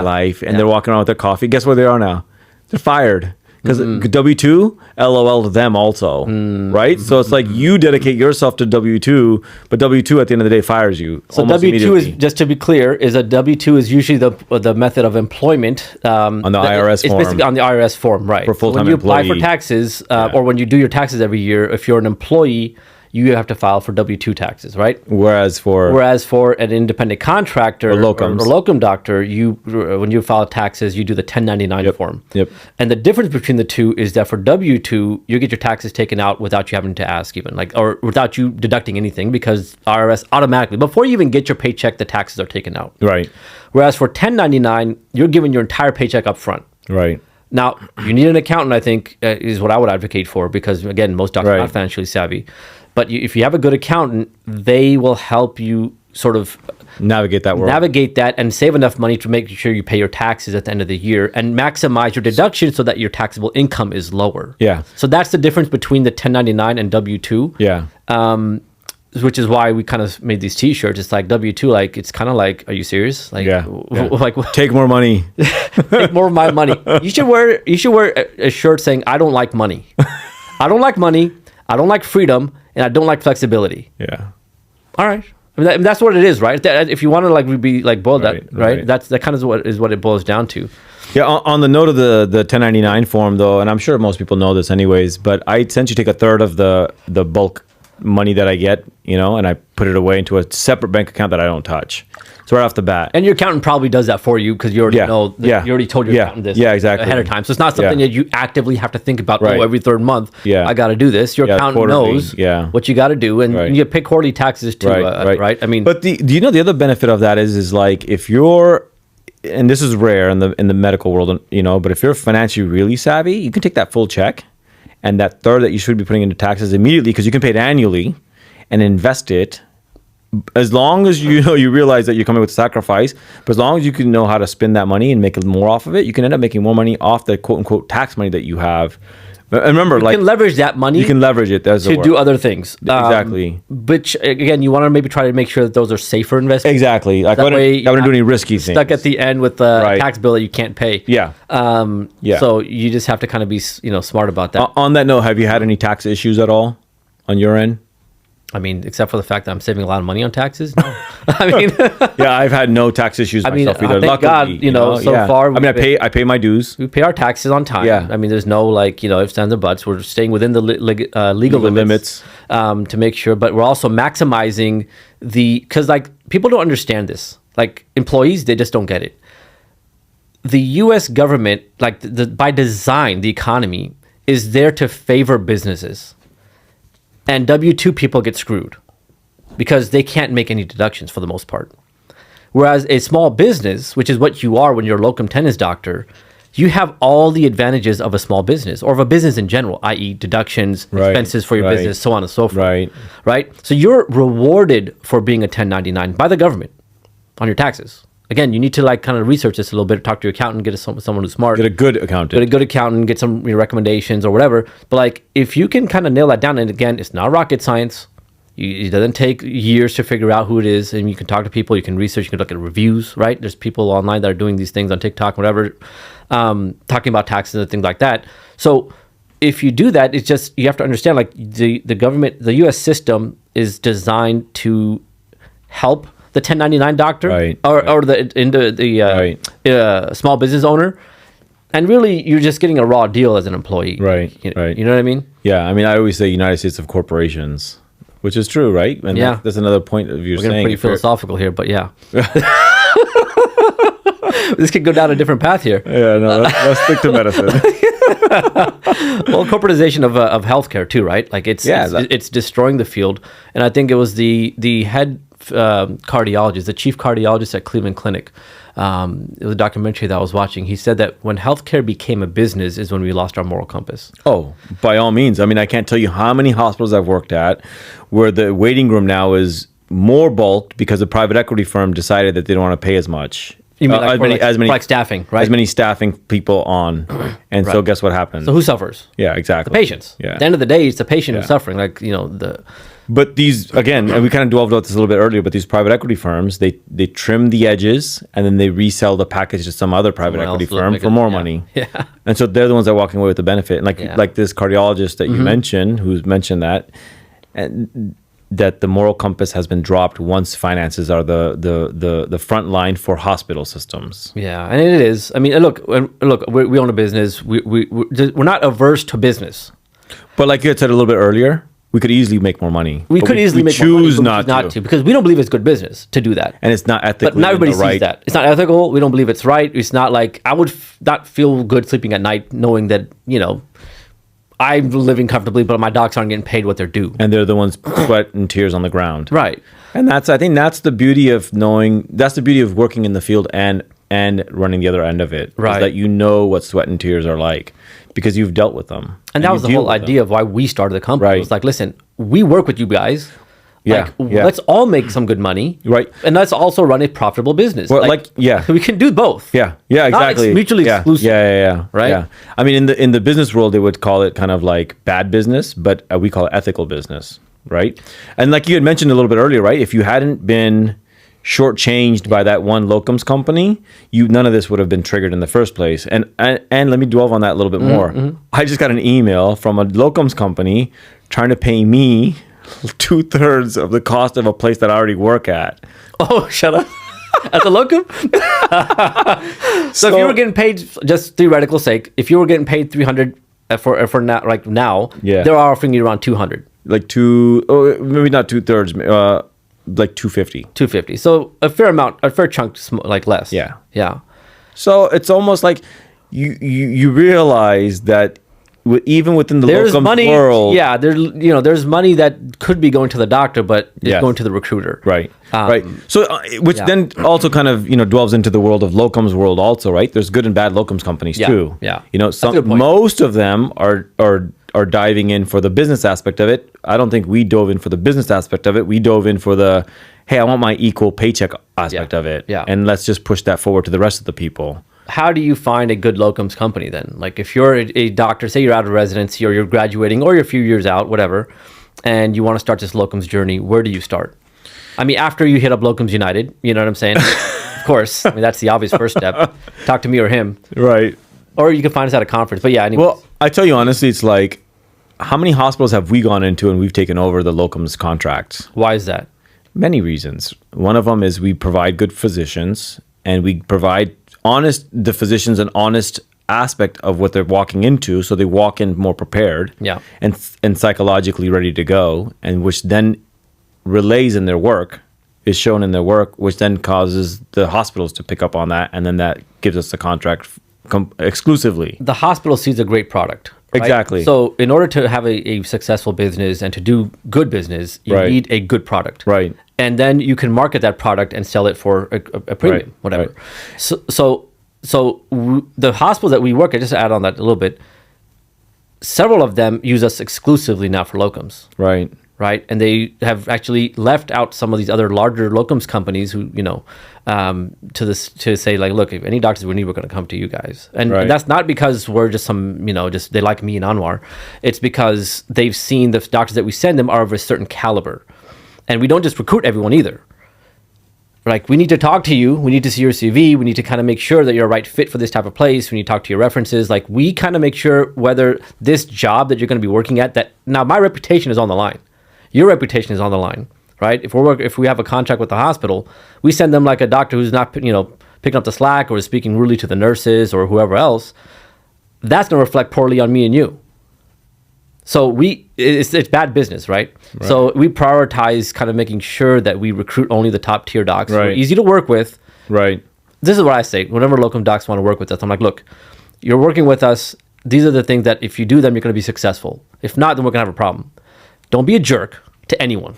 life," and they're walking around with their coffee. Guess where they are now? They're fired because W2, LOL to them also, right? So it's like you dedicate yourself to W2, but W2 at the end of the day fires you. So W2 is, just to be clear, is a W2 is usually the method of employment on the IRS form. It's basically on the IRS form, right? For full-time when you employee. apply for taxes, or when you do your taxes every year, if you're an employee, you have to file for W-2 taxes, right? Whereas for an independent contractor or locums. or locum doctor, when you file taxes, you do the 1099 form. Yep. And the difference between the two is that for W-2, you get your taxes taken out without you having to ask even, or without you deducting anything, because IRS automatically, before you even get your paycheck, the taxes are taken out. Right. Whereas for 1099, you're given your entire paycheck up front. Right. Now, you need an accountant, I think, is what I would advocate for, because, again, most doctors are not financially savvy. But if you have a good accountant, they will help you sort of navigate that and save enough money to make sure you pay your taxes at the end of the year and maximize your deduction so that your taxable income is lower. Yeah. So that's the difference between the 1099 and W-2. Yeah. Which is why we kind of made these T-shirts. It's like W-2, it's kind of like, are you serious? Take more money. Take more of my money. You should wear a shirt saying, I don't like money. I don't like money. I don't like freedom. And I don't like flexibility. Yeah. All right. That's what it is, right? If you want to be boiled that, right? That kind of is what it boils down to. Yeah. On the note of the 1099 form, though, and I'm sure most people know this anyways, but I essentially take a third of the bulk money that I get, and I put it away into a separate bank account that I don't touch. So right off the bat. And your accountant probably does that for you because you already know. You already told your accountant this ahead of time. So it's not something that you actively have to think about, every third month, I got to do this. Your accountant knows what you got to do. And you pay quarterly taxes too, right? But do you know the other benefit of that is if you're and this is rare in the medical world, but if you're financially really savvy, you can take that full check and that third that you should be putting into taxes immediately, because you can pay it annually, and invest it. As long as you realize that you're coming with sacrifice, but as long as you can know how to spend that money and make more off of it, you can end up making more money off the quote unquote tax money that you have. And remember, you can leverage that money. You can leverage it to do other things. Exactly. Which again, you want to maybe try to make sure that those are safer investments. Exactly. Like I wouldn't do any risky things. Stuck at the end with a tax bill that you can't pay. Yeah. So you just have to kind of be smart about that. On that note, have you had any tax issues at all on your end? I mean, except for the fact that I'm saving a lot of money on taxes. No. I mean, yeah, I've had no tax issues myself either. Thank Luckily, God, so far. I mean, I pay my dues. We pay our taxes on time. Yeah. I mean, there's no ifs, ands, or buts. We're staying within the legal limits to make sure, but we're also maximizing because people don't understand this. Like employees, they just don't get it. The U.S. government, by design, the economy is there to favor businesses. And W-2 people get screwed because they can't make any deductions for the most part. Whereas a small business, which is what you are when you're a locum tenens doctor, you have all the advantages of a small business or of a business in general, i.e. deductions, expenses for your business, so on and so forth. Right? So you're rewarded for being a 1099 by the government on your taxes. Again, you need to kind of research this a little bit, talk to your accountant, get someone who's smart. Get a good accountant. Get some recommendations or whatever. But if you can kind of nail that down, and again, it's not rocket science. It doesn't take years to figure out who it is, and you can talk to people, you can research, you can look at reviews, right? There's people online that are doing these things on TikTok, whatever, talking about taxes and things like that. So if you do that, it's just, you have to understand, the government, the U.S. system is designed to help the 1099 doctor or the small business owner, and really you're just getting a raw deal as an employee. Right. You know what I mean? Yeah. I mean, I always say United States of corporations, which is true, right? And that's another point of you're saying. We're getting pretty philosophical here, but yeah. This could go down a different path here. Yeah, no, let's stick to medicine. Well, corporatization of healthcare too, right? It's destroying the field, and I think it was the head cardiologist, the chief cardiologist at Cleveland Clinic. It was a documentary that I was watching. He said that when healthcare became a business is when we lost our moral compass. Oh, by all means. I mean, I can't tell you how many hospitals I've worked at where the waiting room now is more bulked because a private equity firm decided that they don't want to pay as much. You mean as many staffing, right? As many staffing people on. And so guess what happens? So who suffers? Yeah, exactly. The patients. Yeah. At the end of the day, it's the patient who's suffering. But these, again, and we kind of delved about this a little bit earlier, but these private equity firms, they trim the edges and then they resell the package to some other private equity firm for more money. Yeah. And so they're the ones that are walking away with the benefit. And like this cardiologist that you mentioned, who's mentioned that, and that the moral compass has been dropped once finances are the front line for hospital systems. Yeah, and it is. I mean, look, we own a business. We're not averse to business. But like you had said a little bit earlier, we could easily make more money. We choose not to because we don't believe it's good business to do that. And it's not ethical. But not everybody sees that. It's not ethical. We don't believe it's right. It's not like I would not feel good sleeping at night knowing that, I'm living comfortably, but my docs aren't getting paid what they're due. And they're the ones sweat and tears on the ground. Right. And I think that's the beauty of that's the beauty of working in the field and running the other end of it. Right. Is that you know what sweat and tears are like because you've dealt with them. And that was the whole idea of why we started the company. Right. It was like, listen, we work with you guys. Let's all make some good money. Right. And let's also run a profitable business. Well, we can do both. Yeah. Yeah, exactly. Not mutually exclusive. Yeah. Right. Yeah. I mean, in the business world, they would call it kind of like bad business, but we call it ethical business. Right. And like you had mentioned a little bit earlier, right? If you hadn't been shortchanged by that one locums company, none of this would have been triggered in the first place. And let me dwell on that a little bit more. Mm-hmm. I just got an email from a locums company trying to pay me 2/3 of the cost of a place that I already work at. Oh, shut up. As a locum? So if you were getting paid, just theoretical sake, if you were getting paid $300 for now, they're offering you around $200. Maybe not 2/3, like $250. $250. So a fair chunk, less. Yeah. Yeah. So it's almost like you realize that even within the there's locum money, world. yeah, there's money that could be going to the doctor, but it's going to the recruiter. Right. Right. So, which then also kind of, delves into the world of locums world also, right? There's good and bad locums companies too. Yeah. Most of them are diving in for the business aspect of it. I don't think we dove in for the business aspect of it. We dove in for the, hey, I want my equal paycheck aspect of it. Yeah. And let's just push that forward to the rest of the people. How do you find a good locums company then? Like if you're a doctor, say you're out of residency or you're graduating or you're a few years out, whatever, and you want to start this locums journey, where do you start? I mean, after you hit up Locums United, you know what I'm saying? Of course. I mean, that's the obvious first step. Talk to me or him. Right. Or you can find us at a conference. But yeah, anyways. Well, I tell you honestly, it's like, how many hospitals have we gone into and we've taken over the locums contracts? Why is that? Many reasons. One of them is we provide good physicians and we provide the physicians an honest aspect of what they're walking into, so they walk in more prepared and psychologically ready to go, and which then relays in their work, is shown in their work, which then causes the hospitals to pick up on that, and then that gives us the contract exclusively. The hospital sees a great product. Right? Exactly. So in order to have a successful business and to do good business, you need a good product. Right. And then you can market that product and sell it for a premium, whatever. Right. So the hospitals that we work at, just to add on that a little bit, several of them use us exclusively now for locums. Right. Right. And they have actually left out some of these other larger locums companies who, to say like, look, if any doctors we need, we're going to come to you guys. And that's not because we're just just they like me and Anwar. It's because they've seen the doctors that we send them are of a certain caliber. And we don't just recruit everyone either. Like, we need to talk to you. We need to see your CV. We need to kind of make sure that you're a right fit for this type of place. We need to talk to your references. Like, we kind of make sure whether this job that you're going to be working at, that now my reputation is on the line. Your reputation is on the line, right? If we have a contract with the hospital, we send them like a doctor who's not, picking up the slack or is speaking rudely to the nurses or whoever else. That's going to reflect poorly on me and you. So it's bad business, right? So we prioritize kind of making sure that we recruit only the top tier docs who are easy to work with. Right. This is what I say. Whenever locum docs want to work with us, I'm like, look, you're working with us. These are the things that if you do them, you're going to be successful. If not, then we're going to have a problem. Don't be a jerk to anyone.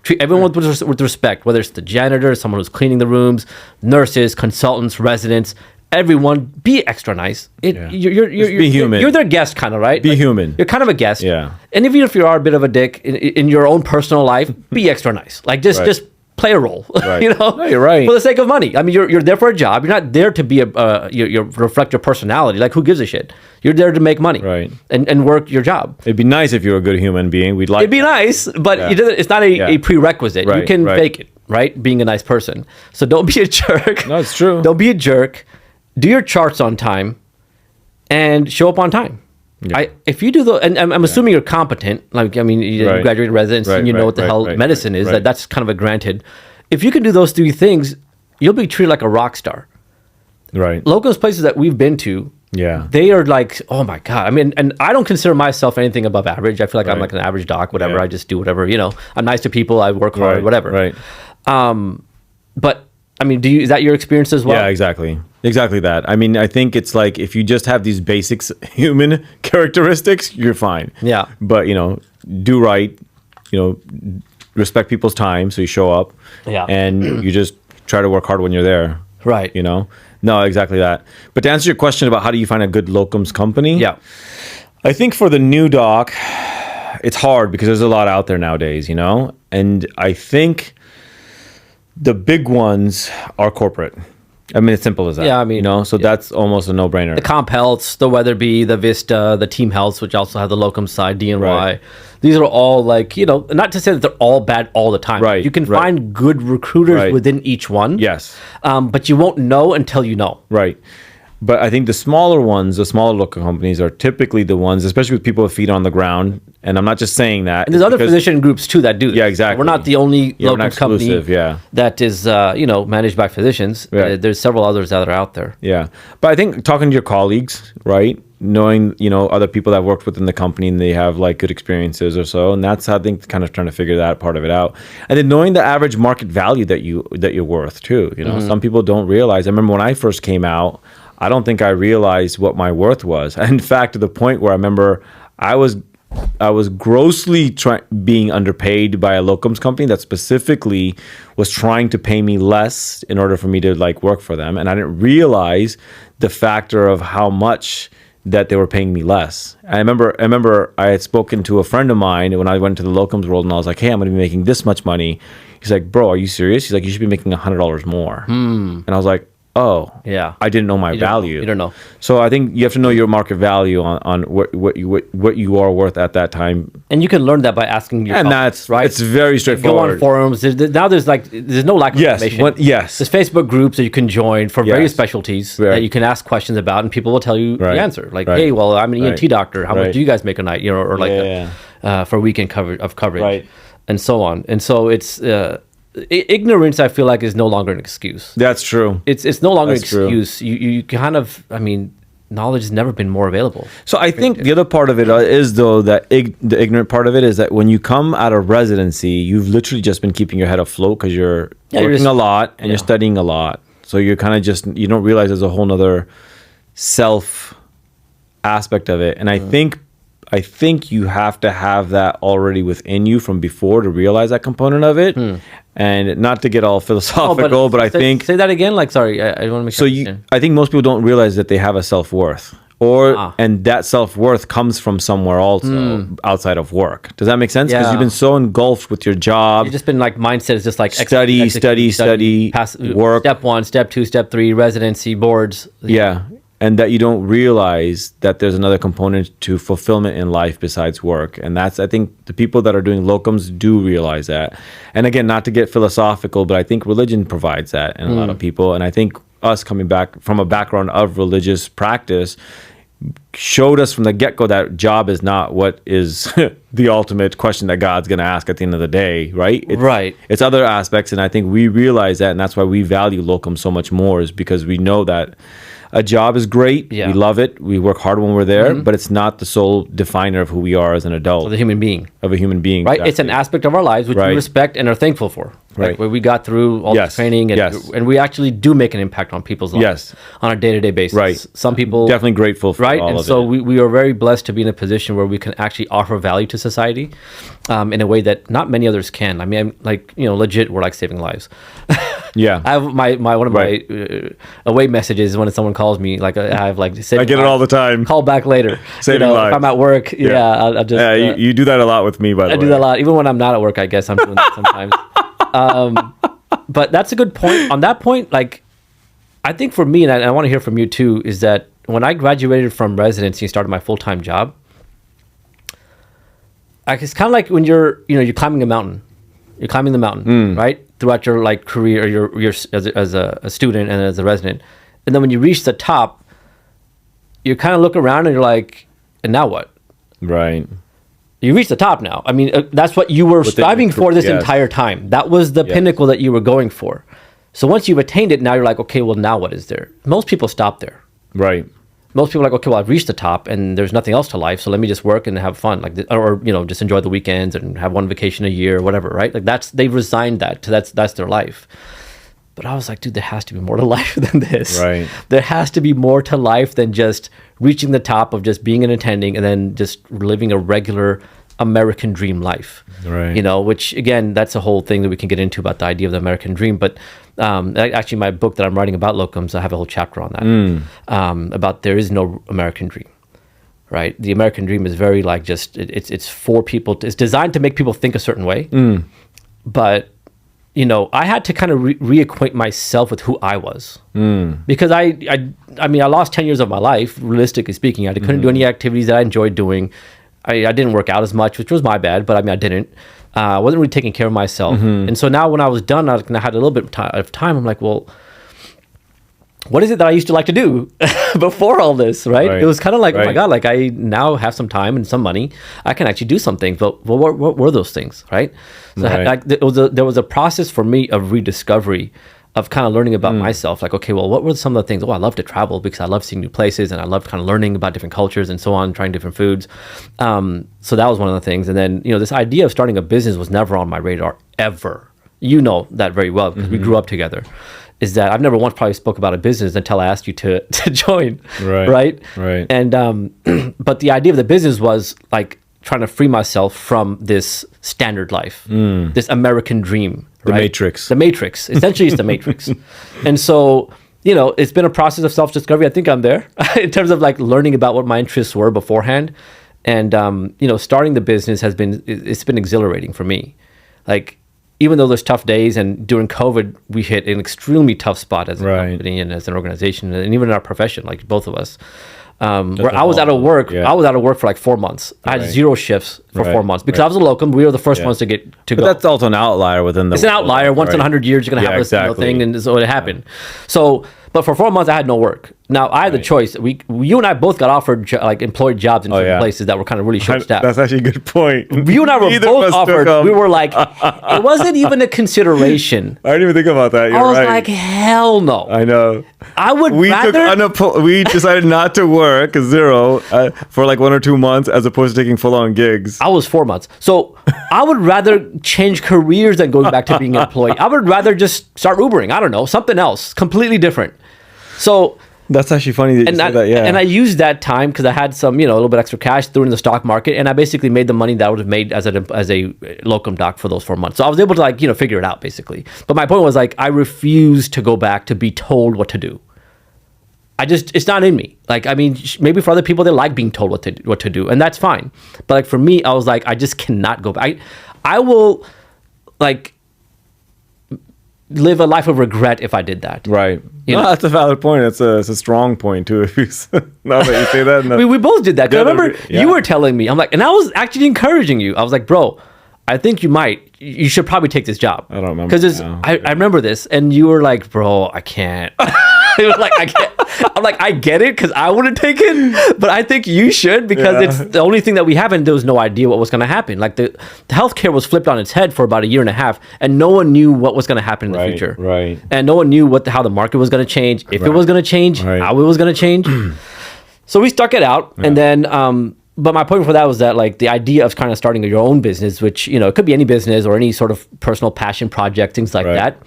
Treat everyone with respect, whether it's the janitor, someone who's cleaning the rooms, nurses, consultants, residents. Everyone, be extra nice. Be human. You're their guest, kind of, right? Be human. You're kind of a guest. Yeah. And even if you are a bit of a dick in your own personal life, be extra nice. Like just play a role. Right. No, you're right. For the sake of money. I mean, you're there for a job. You're not there to be you reflect your personality. Like, who gives a shit? You're there to make money. Right. And work your job. It'd be nice if you're a good human being. It'd be nice, but it's not a prerequisite. You can fake it, right? Being a nice person. So don't be a jerk. No, it's true. Don't be a jerk. Do your charts on time and show up on time. Yeah. If you do and I'm assuming you're competent. Like, I mean, you graduated residency and you know what the hell medicine is. That's kind of a granted. If you can do those three things, you'll be treated like a rock star. Right. Locums places that we've been to, they are like, oh my God. I mean, and I don't consider myself anything above average. I feel like I'm like an average doc, whatever. I just do whatever, I'm nice to people. I work hard, whatever. Right. But I mean, is that your experience as well? Yeah, exactly that. I mean, I think it's like if you just have these basic human characteristics, you're fine. Yeah. But, do right, respect people's time so you show up. Yeah. And you just try to work hard when you're there. Right. No, exactly that. But to answer your question about how do you find a good locums company? Yeah. I think for the new doc, it's hard because there's a lot out there nowadays, And I think the big ones are corporate. I mean, it's simple as that. Yeah, I mean, so that's almost a no-brainer. The Comp Healths, the Weatherby, the Vista, the Team Healths, which also have the locum side, DNY. Right. These are all like, not to say that they're all bad all the time. Right. You can find good recruiters within each one. Yes. But you won't know until you know. Right. But I think the smaller ones, the smaller local companies are typically the ones, especially with people with feet on the ground. And I'm not just saying that. And there's other physician groups too that do this. Yeah, exactly. We're not the only local company that is, managed by physicians. Right. There's several others that are out there. Yeah. But I think talking to your colleagues, right? Knowing, other people that worked within the company and they have like good experiences or so. And that's, I think, kind of trying to figure that part of it out. And then knowing the average market value that you're worth too. Some people don't realize. I remember when I first came out, I don't think I realized what my worth was. In fact, to the point where I remember I was grossly being underpaid by a locums company that specifically was trying to pay me less in order for me to like work for them. And I didn't realize the factor of how much that they were paying me less. I remember I had spoken to a friend of mine when I went to the locums world, and I was like, hey, I'm going to be making this much money. He's like, bro, are you serious? He's like, you should be making $100 more. And I was like, oh, yeah, I didn't know my value. You don't know. So I think you have to know your market value on what you are worth at that time. And you can learn that by asking your And that's right. It's very straightforward. Go on forums. There's no lack of information. Yes. There's Facebook groups that you can join for various specialties that you can ask questions about, and people will tell you the answer. Like, hey, well, I'm an ENT doctor. How much do you guys make a night? You know, or like for weekend coverage, right, and so on. And so it's. Ignorance, I feel like, is no longer an excuse. That's true. It's no longer an excuse. You kind of, I mean, knowledge has never been more available. So I think the other part of it is, though, that the ignorant part of it is that when you come out of residency, you've literally just been keeping your head afloat because you're working a lot and you're studying a lot. So you're kind of just, you don't realize there's a whole nother self aspect of it. And I think you have to have that already within you from before to realize that component of it. And not to get all philosophical, but I think... Say that again? Like, sorry, I want to make sure. I think most people don't realize that they have a self-worth. And that self-worth comes from somewhere also outside of work. Does that make sense? Because you've been so engulfed with your job. You've just been like, mindset is just like... Study, work. Step 1, step 2, step 3, residency, boards. Yeah. And that you don't realize that there's another component to fulfillment in life besides work. And that's, I think, the people that are doing locums do realize that. And again, not to get philosophical, but I think religion provides that in a lot of people. And I think us coming back from a background of religious practice showed us from the get-go that job is not what is the ultimate question that God's going to ask at the end of the day, right? It's other aspects, and I think we realize that, and that's why we value locum so much more, is because we know that a job is great. Yeah. We love it. We work hard when we're there, but it's not the sole definer of who we are as an adult. Of a human being. Right? Exactly. It's an aspect of our lives which we respect and are thankful for. Like where we got through all the training and we actually do make an impact on people's lives on a day-to-day basis. Right. Some people... Definitely grateful for all of it. And so we are very blessed to be in a position where we can actually offer value to society in a way that not many others can. I mean, I'm like, legit, we're like saving lives. Yeah. I have one of my away messages when someone calls me, like I have like... I get it all the time. Call back later. Saving lives. If I'm at work, I'll just... Yeah, you do that a lot with me, by the way. I do that a lot. Even when I'm not at work, I guess I'm doing that sometimes. But that's a good point. On that point, like, I think for me, and I want to hear from you too, is that when I graduated from residency and started my full-time job, it's kind of like when you're climbing a mountain. You're climbing the mountain, right? Throughout your like career, your as a student and as a resident, and then when you reach the top, you kind of look around and you're like, and now what? Right. You reached the top now. I mean, that's what you were striving for this entire time. That was the pinnacle that you were going for. So once you've attained it, now you're like, okay, well, now what is there? Most people stop there. Right. Most people are like, okay, well, I've reached the top and there's nothing else to life, so let me just work and have fun, like, or just enjoy the weekends and have one vacation a year or whatever, right? Like they've resigned that to that's their life. But I was like, dude, there has to be more to life than this. Right. There has to be more to life than just reaching the top of just being an attending and then just living a regular American dream life. Right. Which again, that's a whole thing that we can get into about the idea of the American dream. But actually, my book that I'm writing about locums, I have a whole chapter on that about there is no American dream. Right. The American dream is very like just it's for people. It's designed to make people think a certain way. But I had to kind of reacquaint myself with who I was because I mean, I lost 10 years of my life, realistically speaking. I couldn't do any activities that I enjoyed doing. I didn't work out as much, which was my bad, but I mean, I didn't. I wasn't really taking care of myself. And so now when I was done, I had a little bit of time. I'm like, well, what is it that I used to like to do before all this, right? It was kind of like, oh my God, like I now have some time and some money. I can actually do some things. But what were those things, right? So there was a process for me of rediscovery, of kind of learning about myself. Like, okay, well, what were some of the things? Oh, I love to travel because I love seeing new places and I love kind of learning about different cultures and so on, trying different foods. So that was one of the things. And then, this idea of starting a business was never on my radar ever. You know that very well because we grew up together. is that I've never once probably spoke about a business until I asked you to join. Right. And but the idea of the business was like trying to free myself from this standard life, this American dream. The Matrix. The Matrix. Essentially, it's the Matrix. And so, you know, it's been a process of self-discovery. I think I'm there in terms of like learning about what my interests were beforehand. And, you know, starting the business it's been exhilarating for me. Like, even though there's tough days, and during COVID, we hit an extremely tough spot as a company and as an organization, and even in our profession, like both of us. Where I was out of work. I was out of work for like 4 months. I had 0 shifts for 4 months because I was a locum. We were the first ones to go. That's also an outlier within the. It's an outlier. Once in 100 years, you're gonna have this thing, and so it happened. So, but for 4 months, I had no work. Now I had the choice. You and I both got offered like employed jobs in certain places that were kind of really short staffed. That's actually a good point. You and I were both offered. We were like, it wasn't even a consideration. I didn't even think about that. I was like, hell no. I know. I would rather. We decided not to work 0 for like 1 or 2 months, as opposed to taking full-on gigs. I was 4 months. So I would rather change careers than going back to being employed. I would rather just start Ubering. I don't know, something else, completely different. So that's actually funny that you say that. Yeah. And I used that time because I had some, you know, a little bit extra cash, threw it in the stock market, and I basically made the money that I would have made as a locum doc for those 4 months. So I was able to, like, you know, figure it out basically. But my point was, like, I refuse to go back to be told what to do. It's not in me. Like, I mean, maybe for other people, they like being told what to do, and that's fine. But like for me, I was like, I just cannot go back. I will, like, live a life of regret if I did that. Right. No, that's a valid point. It's a strong point too. Now that you say that, we both did that. I remember you were telling me. I'm like, and I was actually encouraging you. I was like, bro, I think you should probably take this job. I don't remember. Because I remember this, and you were like, bro, I can't. It was like, I can't. I'm like, I get it because I wouldn't take it, but I think you should because it's the only thing that we have, and there was no idea what was going to happen. Like the healthcare was flipped on its head for about 1.5 years, and no one knew what was going to happen in the future. Right. And no one knew how the market was going to change, if it was going to change, how it was going to change. So we stuck it out, and then. But my point for that was that, like, the idea of kind of starting your own business, which, you know, it could be any business or any sort of personal passion project, things like that,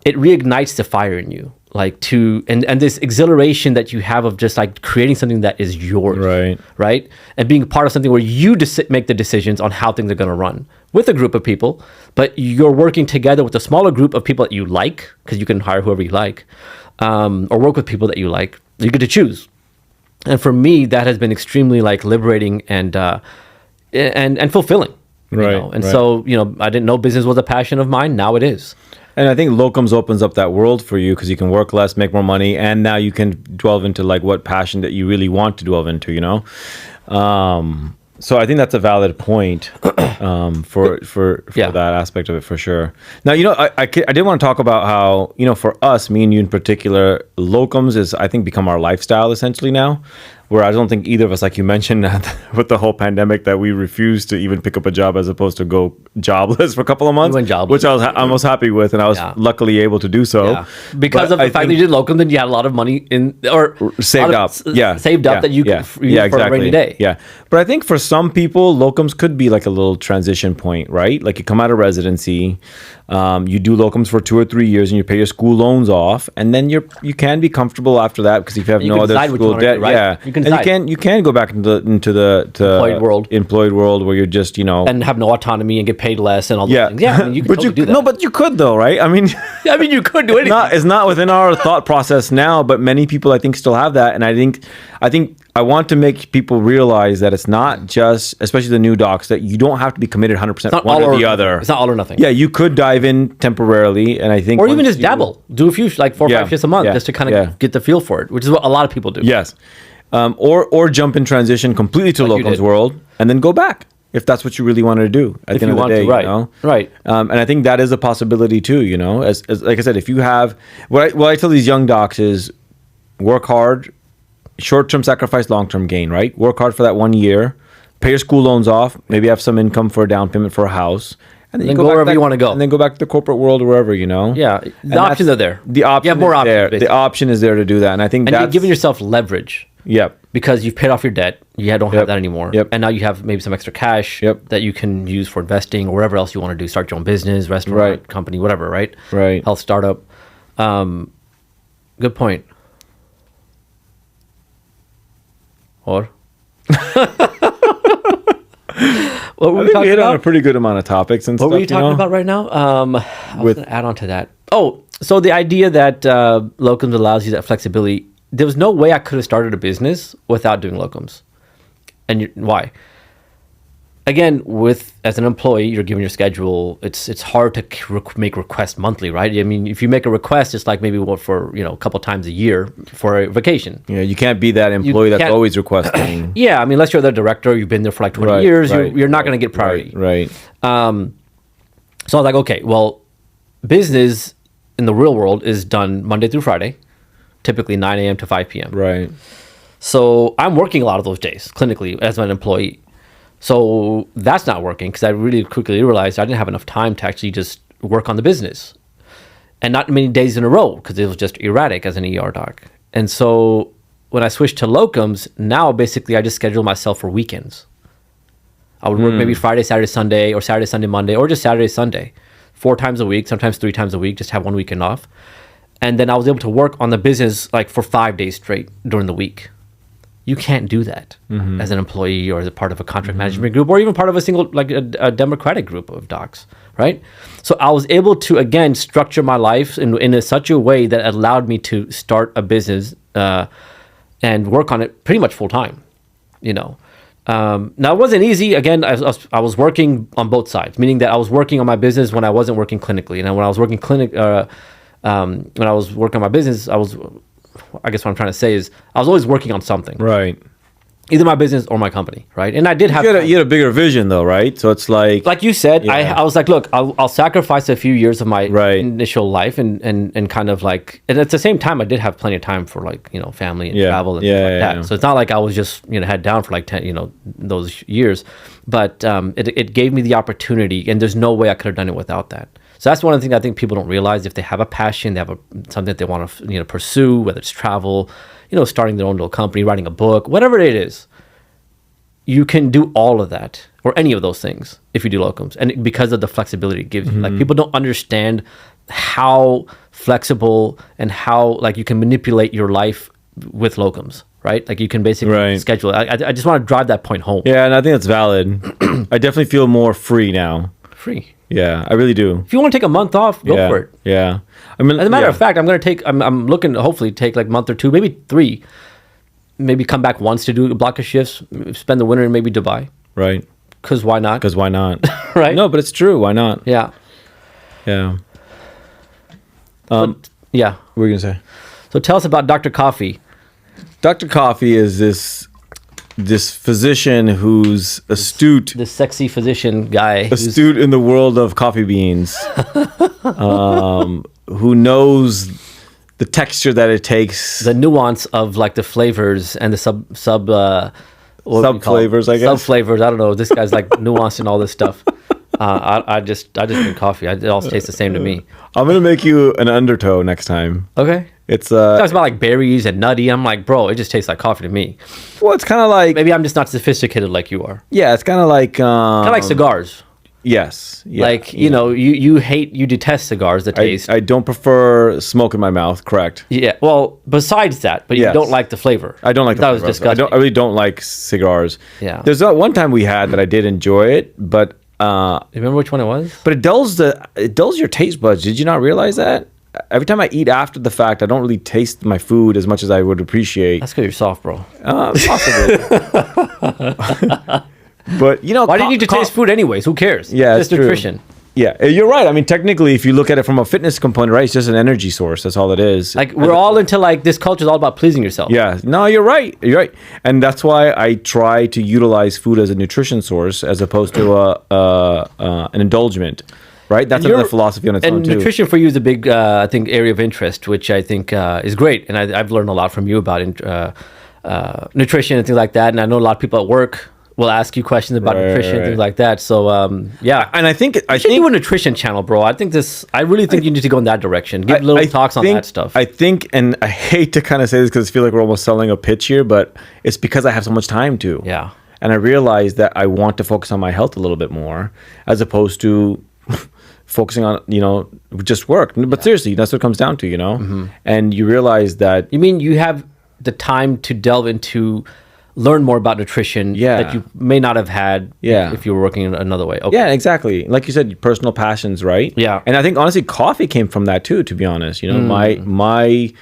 it reignites the fire in you, like and this exhilaration that you have of just like creating something that is yours, right? And being part of something where you make the decisions on how things are going to run with a group of people, but you're working together with a smaller group of people that you like, because you can hire whoever you like, or work with people that you like. You get to choose. And for me, that has been extremely like liberating and fulfilling. You know? And so, you know, I didn't know business was a passion of mine. Now it is. And I think Locums opens up that world for you because you can work less, make more money, and now you can delve into like what passion that you really want to delve into, you know? So I think that's a valid point for that aspect of it, for sure. Now, you know, I did want to talk about how, you know, for us, me and you in particular, Locums is, I think, become our lifestyle essentially now, where I don't think either of us, like you mentioned with the whole pandemic, that we refused to even pick up a job as opposed to go jobless for a couple of months, which I was happy with, and I was luckily able to do so. Yeah. Because of the fact that you did Locum, then you had a lot of money saved up that you could use for a rainy day. Yeah. But I think for some people, Locums could be like a little transition point, right? Like you come out of residency, you do Locums for 2 or 3 years, and you pay your school loans off, and then you can be comfortable after that because if you have no other school debt, you can go back into the employed world where you're just, you know, and have no autonomy and get paid less and all those things. Yeah, I mean, you can do that. No, but you could though, right? I mean, you could do anything. It's not within our thought process now, but many people I think still have that, and I think I want to make people realize that it's not just, especially the new docs, that you don't have to be committed 100% one or the other. It's not all or nothing. Yeah, you could dive in temporarily, and I think, or even just dabble, do a few, like 4 or 5 shifts a month, just to kind of get the feel for it, which is what a lot of people do. Yes, or jump in transition completely to Locums world and then go back if that's what you really wanted to do at the end of the day, you know? Right. And I think that is a possibility too, you know, as like I said, if you have, what I tell these young docs is work hard, short-term sacrifice, long-term gain, right? Work hard for that 1 year, pay your school loans off, maybe have some income for a down payment for a house, and then you go wherever you want to go. And then go back to the corporate world or wherever, you know? Yeah, the options are there. The option is there. The option is there to do that. And I think you're giving yourself leverage. Yep. Because you've paid off your debt. You don't have that anymore. Yep. And now you have maybe some extra cash that you can use for investing or whatever else you want to do. Start your own business, restaurant, company, whatever, right? Right. Health startup. Good point. Or? What were I think we hit on a pretty good amount of topics and what stuff. were you talking about right now? I was going to add on to that. Oh, so the idea that locums allows you that flexibility. There was no way I could have started a business without doing locums. And why? Again, as an employee, you're given your schedule. It's hard to make requests monthly, right? I mean, if you make a request, it's like maybe for a couple times a year for a vacation. Yeah, you can't be that employee that's always requesting. Yeah, I mean, unless you're the director, you've been there for like 20 years, you're not going to get priority. Right. So I was like, okay, well, business in the real world is done Monday through Friday, typically 9 a.m. to 5 p.m. Right. So I'm working a lot of those days clinically as an employee. So that's not working because I really quickly realized I didn't have enough time to actually just work on the business. And not many days in a row because it was just erratic as an ER doc. And so when I switched to locums, now basically I just schedule myself for weekends. I would work maybe Friday, Saturday, Sunday, or Saturday, Sunday, Monday, or just Saturday, Sunday, 4 times a week, sometimes 3 times a week, just have one weekend off. And then I was able to work on the business like for 5 days straight during the week. You can't do that as an employee or as a part of a contract management group or even part of a single, like a democratic group of docs, right? So I was able to, again, structure my life in such a way that allowed me to start a business and work on it pretty much full time, Now, it wasn't easy. Again, I was working on both sides, meaning that I was working on my business when I wasn't working clinically. And when I was working when I was working on my business, I guess what I'm trying to say is I was always working on something. Right. Either my business or my company, right? And I did have... You had a bigger vision though, right? So it's like... Like you said, yeah. I was like, look, I'll sacrifice a few years of my initial life and kind of like... And at the same time, I did have plenty of time for like, family and travel and things like that. Yeah. So it's not like I was just, head down for like 10, those years. But it gave me the opportunity and there's no way I could have done it without that. So that's one of the things I think people don't realize. If they have a passion, they have something that they want to pursue, whether it's travel, starting their own little company, writing a book, whatever it is, you can do all of that or any of those things if you do locums. And because of the flexibility it gives you, like people don't understand how flexible and how like you can manipulate your life with locums, right? Like you can basically schedule it. I just want to drive that point home. Yeah, and I think that's valid. I definitely feel more free now. Free. Yeah, I really do. If you want to take a month off, go for it. Yeah. I mean, as a matter of fact, I'm looking to hopefully take like a month or 2, maybe 3, maybe come back once to do a block of shifts, spend the winter in maybe Dubai. Right. Because why not? Because why not? Right. No, but it's true. Why not? Yeah. Yeah. Yeah. What were you going to say? So tell us about Dr. Coffee. Dr. Coffee is this physician who's astute. This sexy physician guy. Astute in the world of coffee beans. Who knows the texture that it takes. The nuance of like the flavors and the sub flavors, I guess. Sub flavors. I don't know. This guy's like nuanced and all this stuff. I just drink coffee. It all tastes the same to me. I'm going to make you an undertow next time. Okay. It talks about like berries and nutty. I'm like, bro, it just tastes like coffee to me. Well, it's kind of like... Maybe I'm just not sophisticated like you are. Yeah, it's kind of like... kind of like cigars. Yes. Yeah, like, you detest cigars, the taste. I don't prefer smoke in my mouth, correct. Yeah, well, besides that, but you don't like the flavor. I don't like the flavor. That was disgusting. I really don't like cigars. Yeah. There's one time we had that I did enjoy it, but... you remember which one it was? But it dulls your taste buds. Did you not realize that? Every time I eat after the fact, I don't really taste my food as much as I would appreciate. That's because you're soft, bro. Possibly. But, why do you need to taste food anyways? Who cares? Yeah, it's just nutrition. Yeah, you're right. I mean, technically, if you look at it from a fitness component, right, it's just an energy source. That's all it is. Like, we're all into, like, this culture is all about pleasing yourself. Yeah. No, you're right. You're right. And that's why I try to utilize food as a nutrition source as opposed to an indulgement. Right? That's another philosophy on its own, too. And nutrition for you is a big, I think, area of interest, which I think is great. And I've learned a lot from you about nutrition and things like that. And I know a lot of people at work will ask you questions about nutrition and things like that. So, yeah. And I think... You should do a nutrition channel, bro. I really think you need to go in that direction. Give little talks on that stuff. I think, and I hate to kind of say this because I feel like we're almost selling a pitch here, but it's because I have so much time to. Yeah. And I realize that I want to focus on my health a little bit more as opposed to... focusing on, just work. But seriously, that's what it comes down to, And you realize that... You mean you have the time to delve into, learn more about nutrition that you may not have had if you were working in another way. Okay. Yeah, exactly. Like you said, personal passions, right? Yeah. And I think, honestly, coffee came from that too, to be honest. My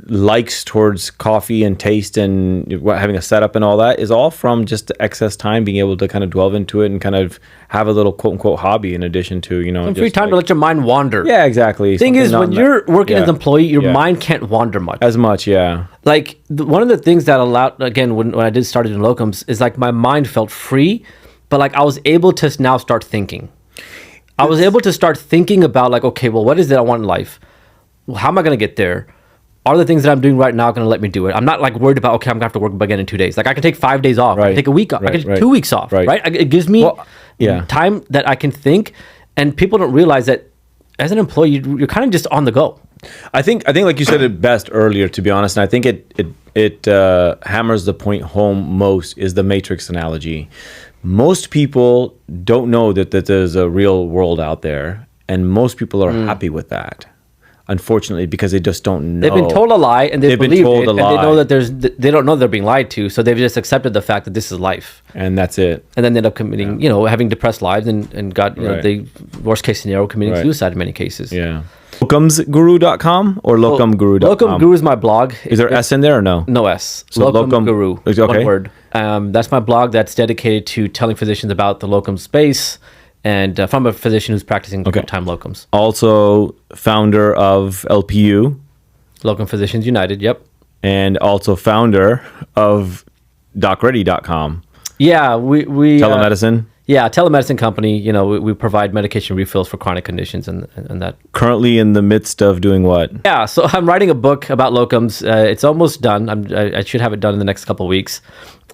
likes towards coffee and taste and having a setup and all that is all from just the excess time, being able to kind of delve into it and kind of have a little quote unquote hobby in addition to, some free time to let your mind wander. Yeah, exactly. Thing is, when you're working as an employee, your mind can't wander much. As much, yeah. Like one of the things that allowed, again, when I did started in locums, is like my mind felt free, but like I was able to now start thinking. I was able to start thinking about like, okay, well, what is it I want in life? How am I going to get there? Are the things that I'm doing right now going to let me do it? I'm not like worried about, okay, I'm going to have to work again in 2 days. Like I can take 5 days off. I can take a week off. I can take 2 weeks off. Right? It gives me time that I can think. And people don't realize that as an employee, you're kind of just on the go. I think like you said it best earlier, to be honest. And I think it hammers the point home most is the Matrix analogy. Most people don't know that there's a real world out there. And most people are happy with that. Unfortunately, because they just don't know. They've been told a lie, and they've believed it, and they know that they don't know they're being lied to, so they've just accepted the fact that this is life, and that's it. And then they end up committing, having depressed lives, and got the worst case scenario, committing suicide in many cases. Yeah. LocumGuru.com or LocumGuru.com? LocumGuru is my blog. Is there S in there or no? No S. So LocumGuru, okay. one word. That's my blog that's dedicated to telling physicians about the locum space. And from a physician who's practicing full-time locums. Also founder of LPU. Locum Physicians United, yep. And also founder of DocReady.com. Yeah, we telemedicine. Telemedicine company. We provide medication refills for chronic conditions and that. Currently in the midst of doing what? Yeah, so I'm writing a book about locums. It's almost done. I should have it done in the next couple of weeks.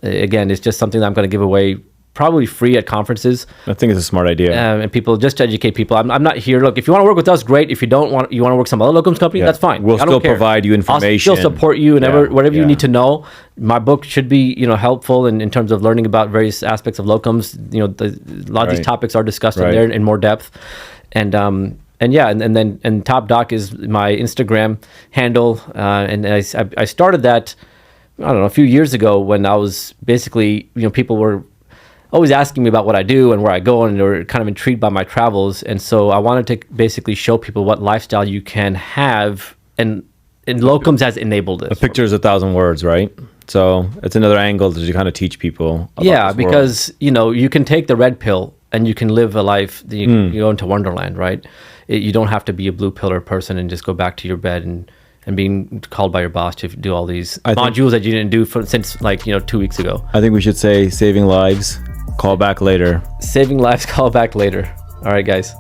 Again, it's just something that I'm going to give away probably free at conferences. I think it's a smart idea. And people, just to educate people. I'm not here. Look, if you want to work with us, great. If you don't want, you want to work some other locums company, that's fine. We'll still provide you information. I'll still support you and whatever you need to know. My book should be, helpful in terms of learning about various aspects of locums. A lot of these topics are discussed in there in more depth. And then TopDoc is my Instagram handle. And I started that, I don't know, a few years ago when I was basically, people were always asking me about what I do and where I go, and they were kind of intrigued by my travels. And so I wanted to basically show people what lifestyle you can have, and locums has enabled this. A picture is 1,000 words, right? So it's another angle to kind of teach people about this because you can take the red pill and you can live a life that you go into Wonderland, right? You don't have to be a blue pillar person and just go back to your bed and being called by your boss to do all these modules that you didn't do since 2 weeks ago. I think we should say saving lives, call back later. Saving lives, call back later. All right, guys.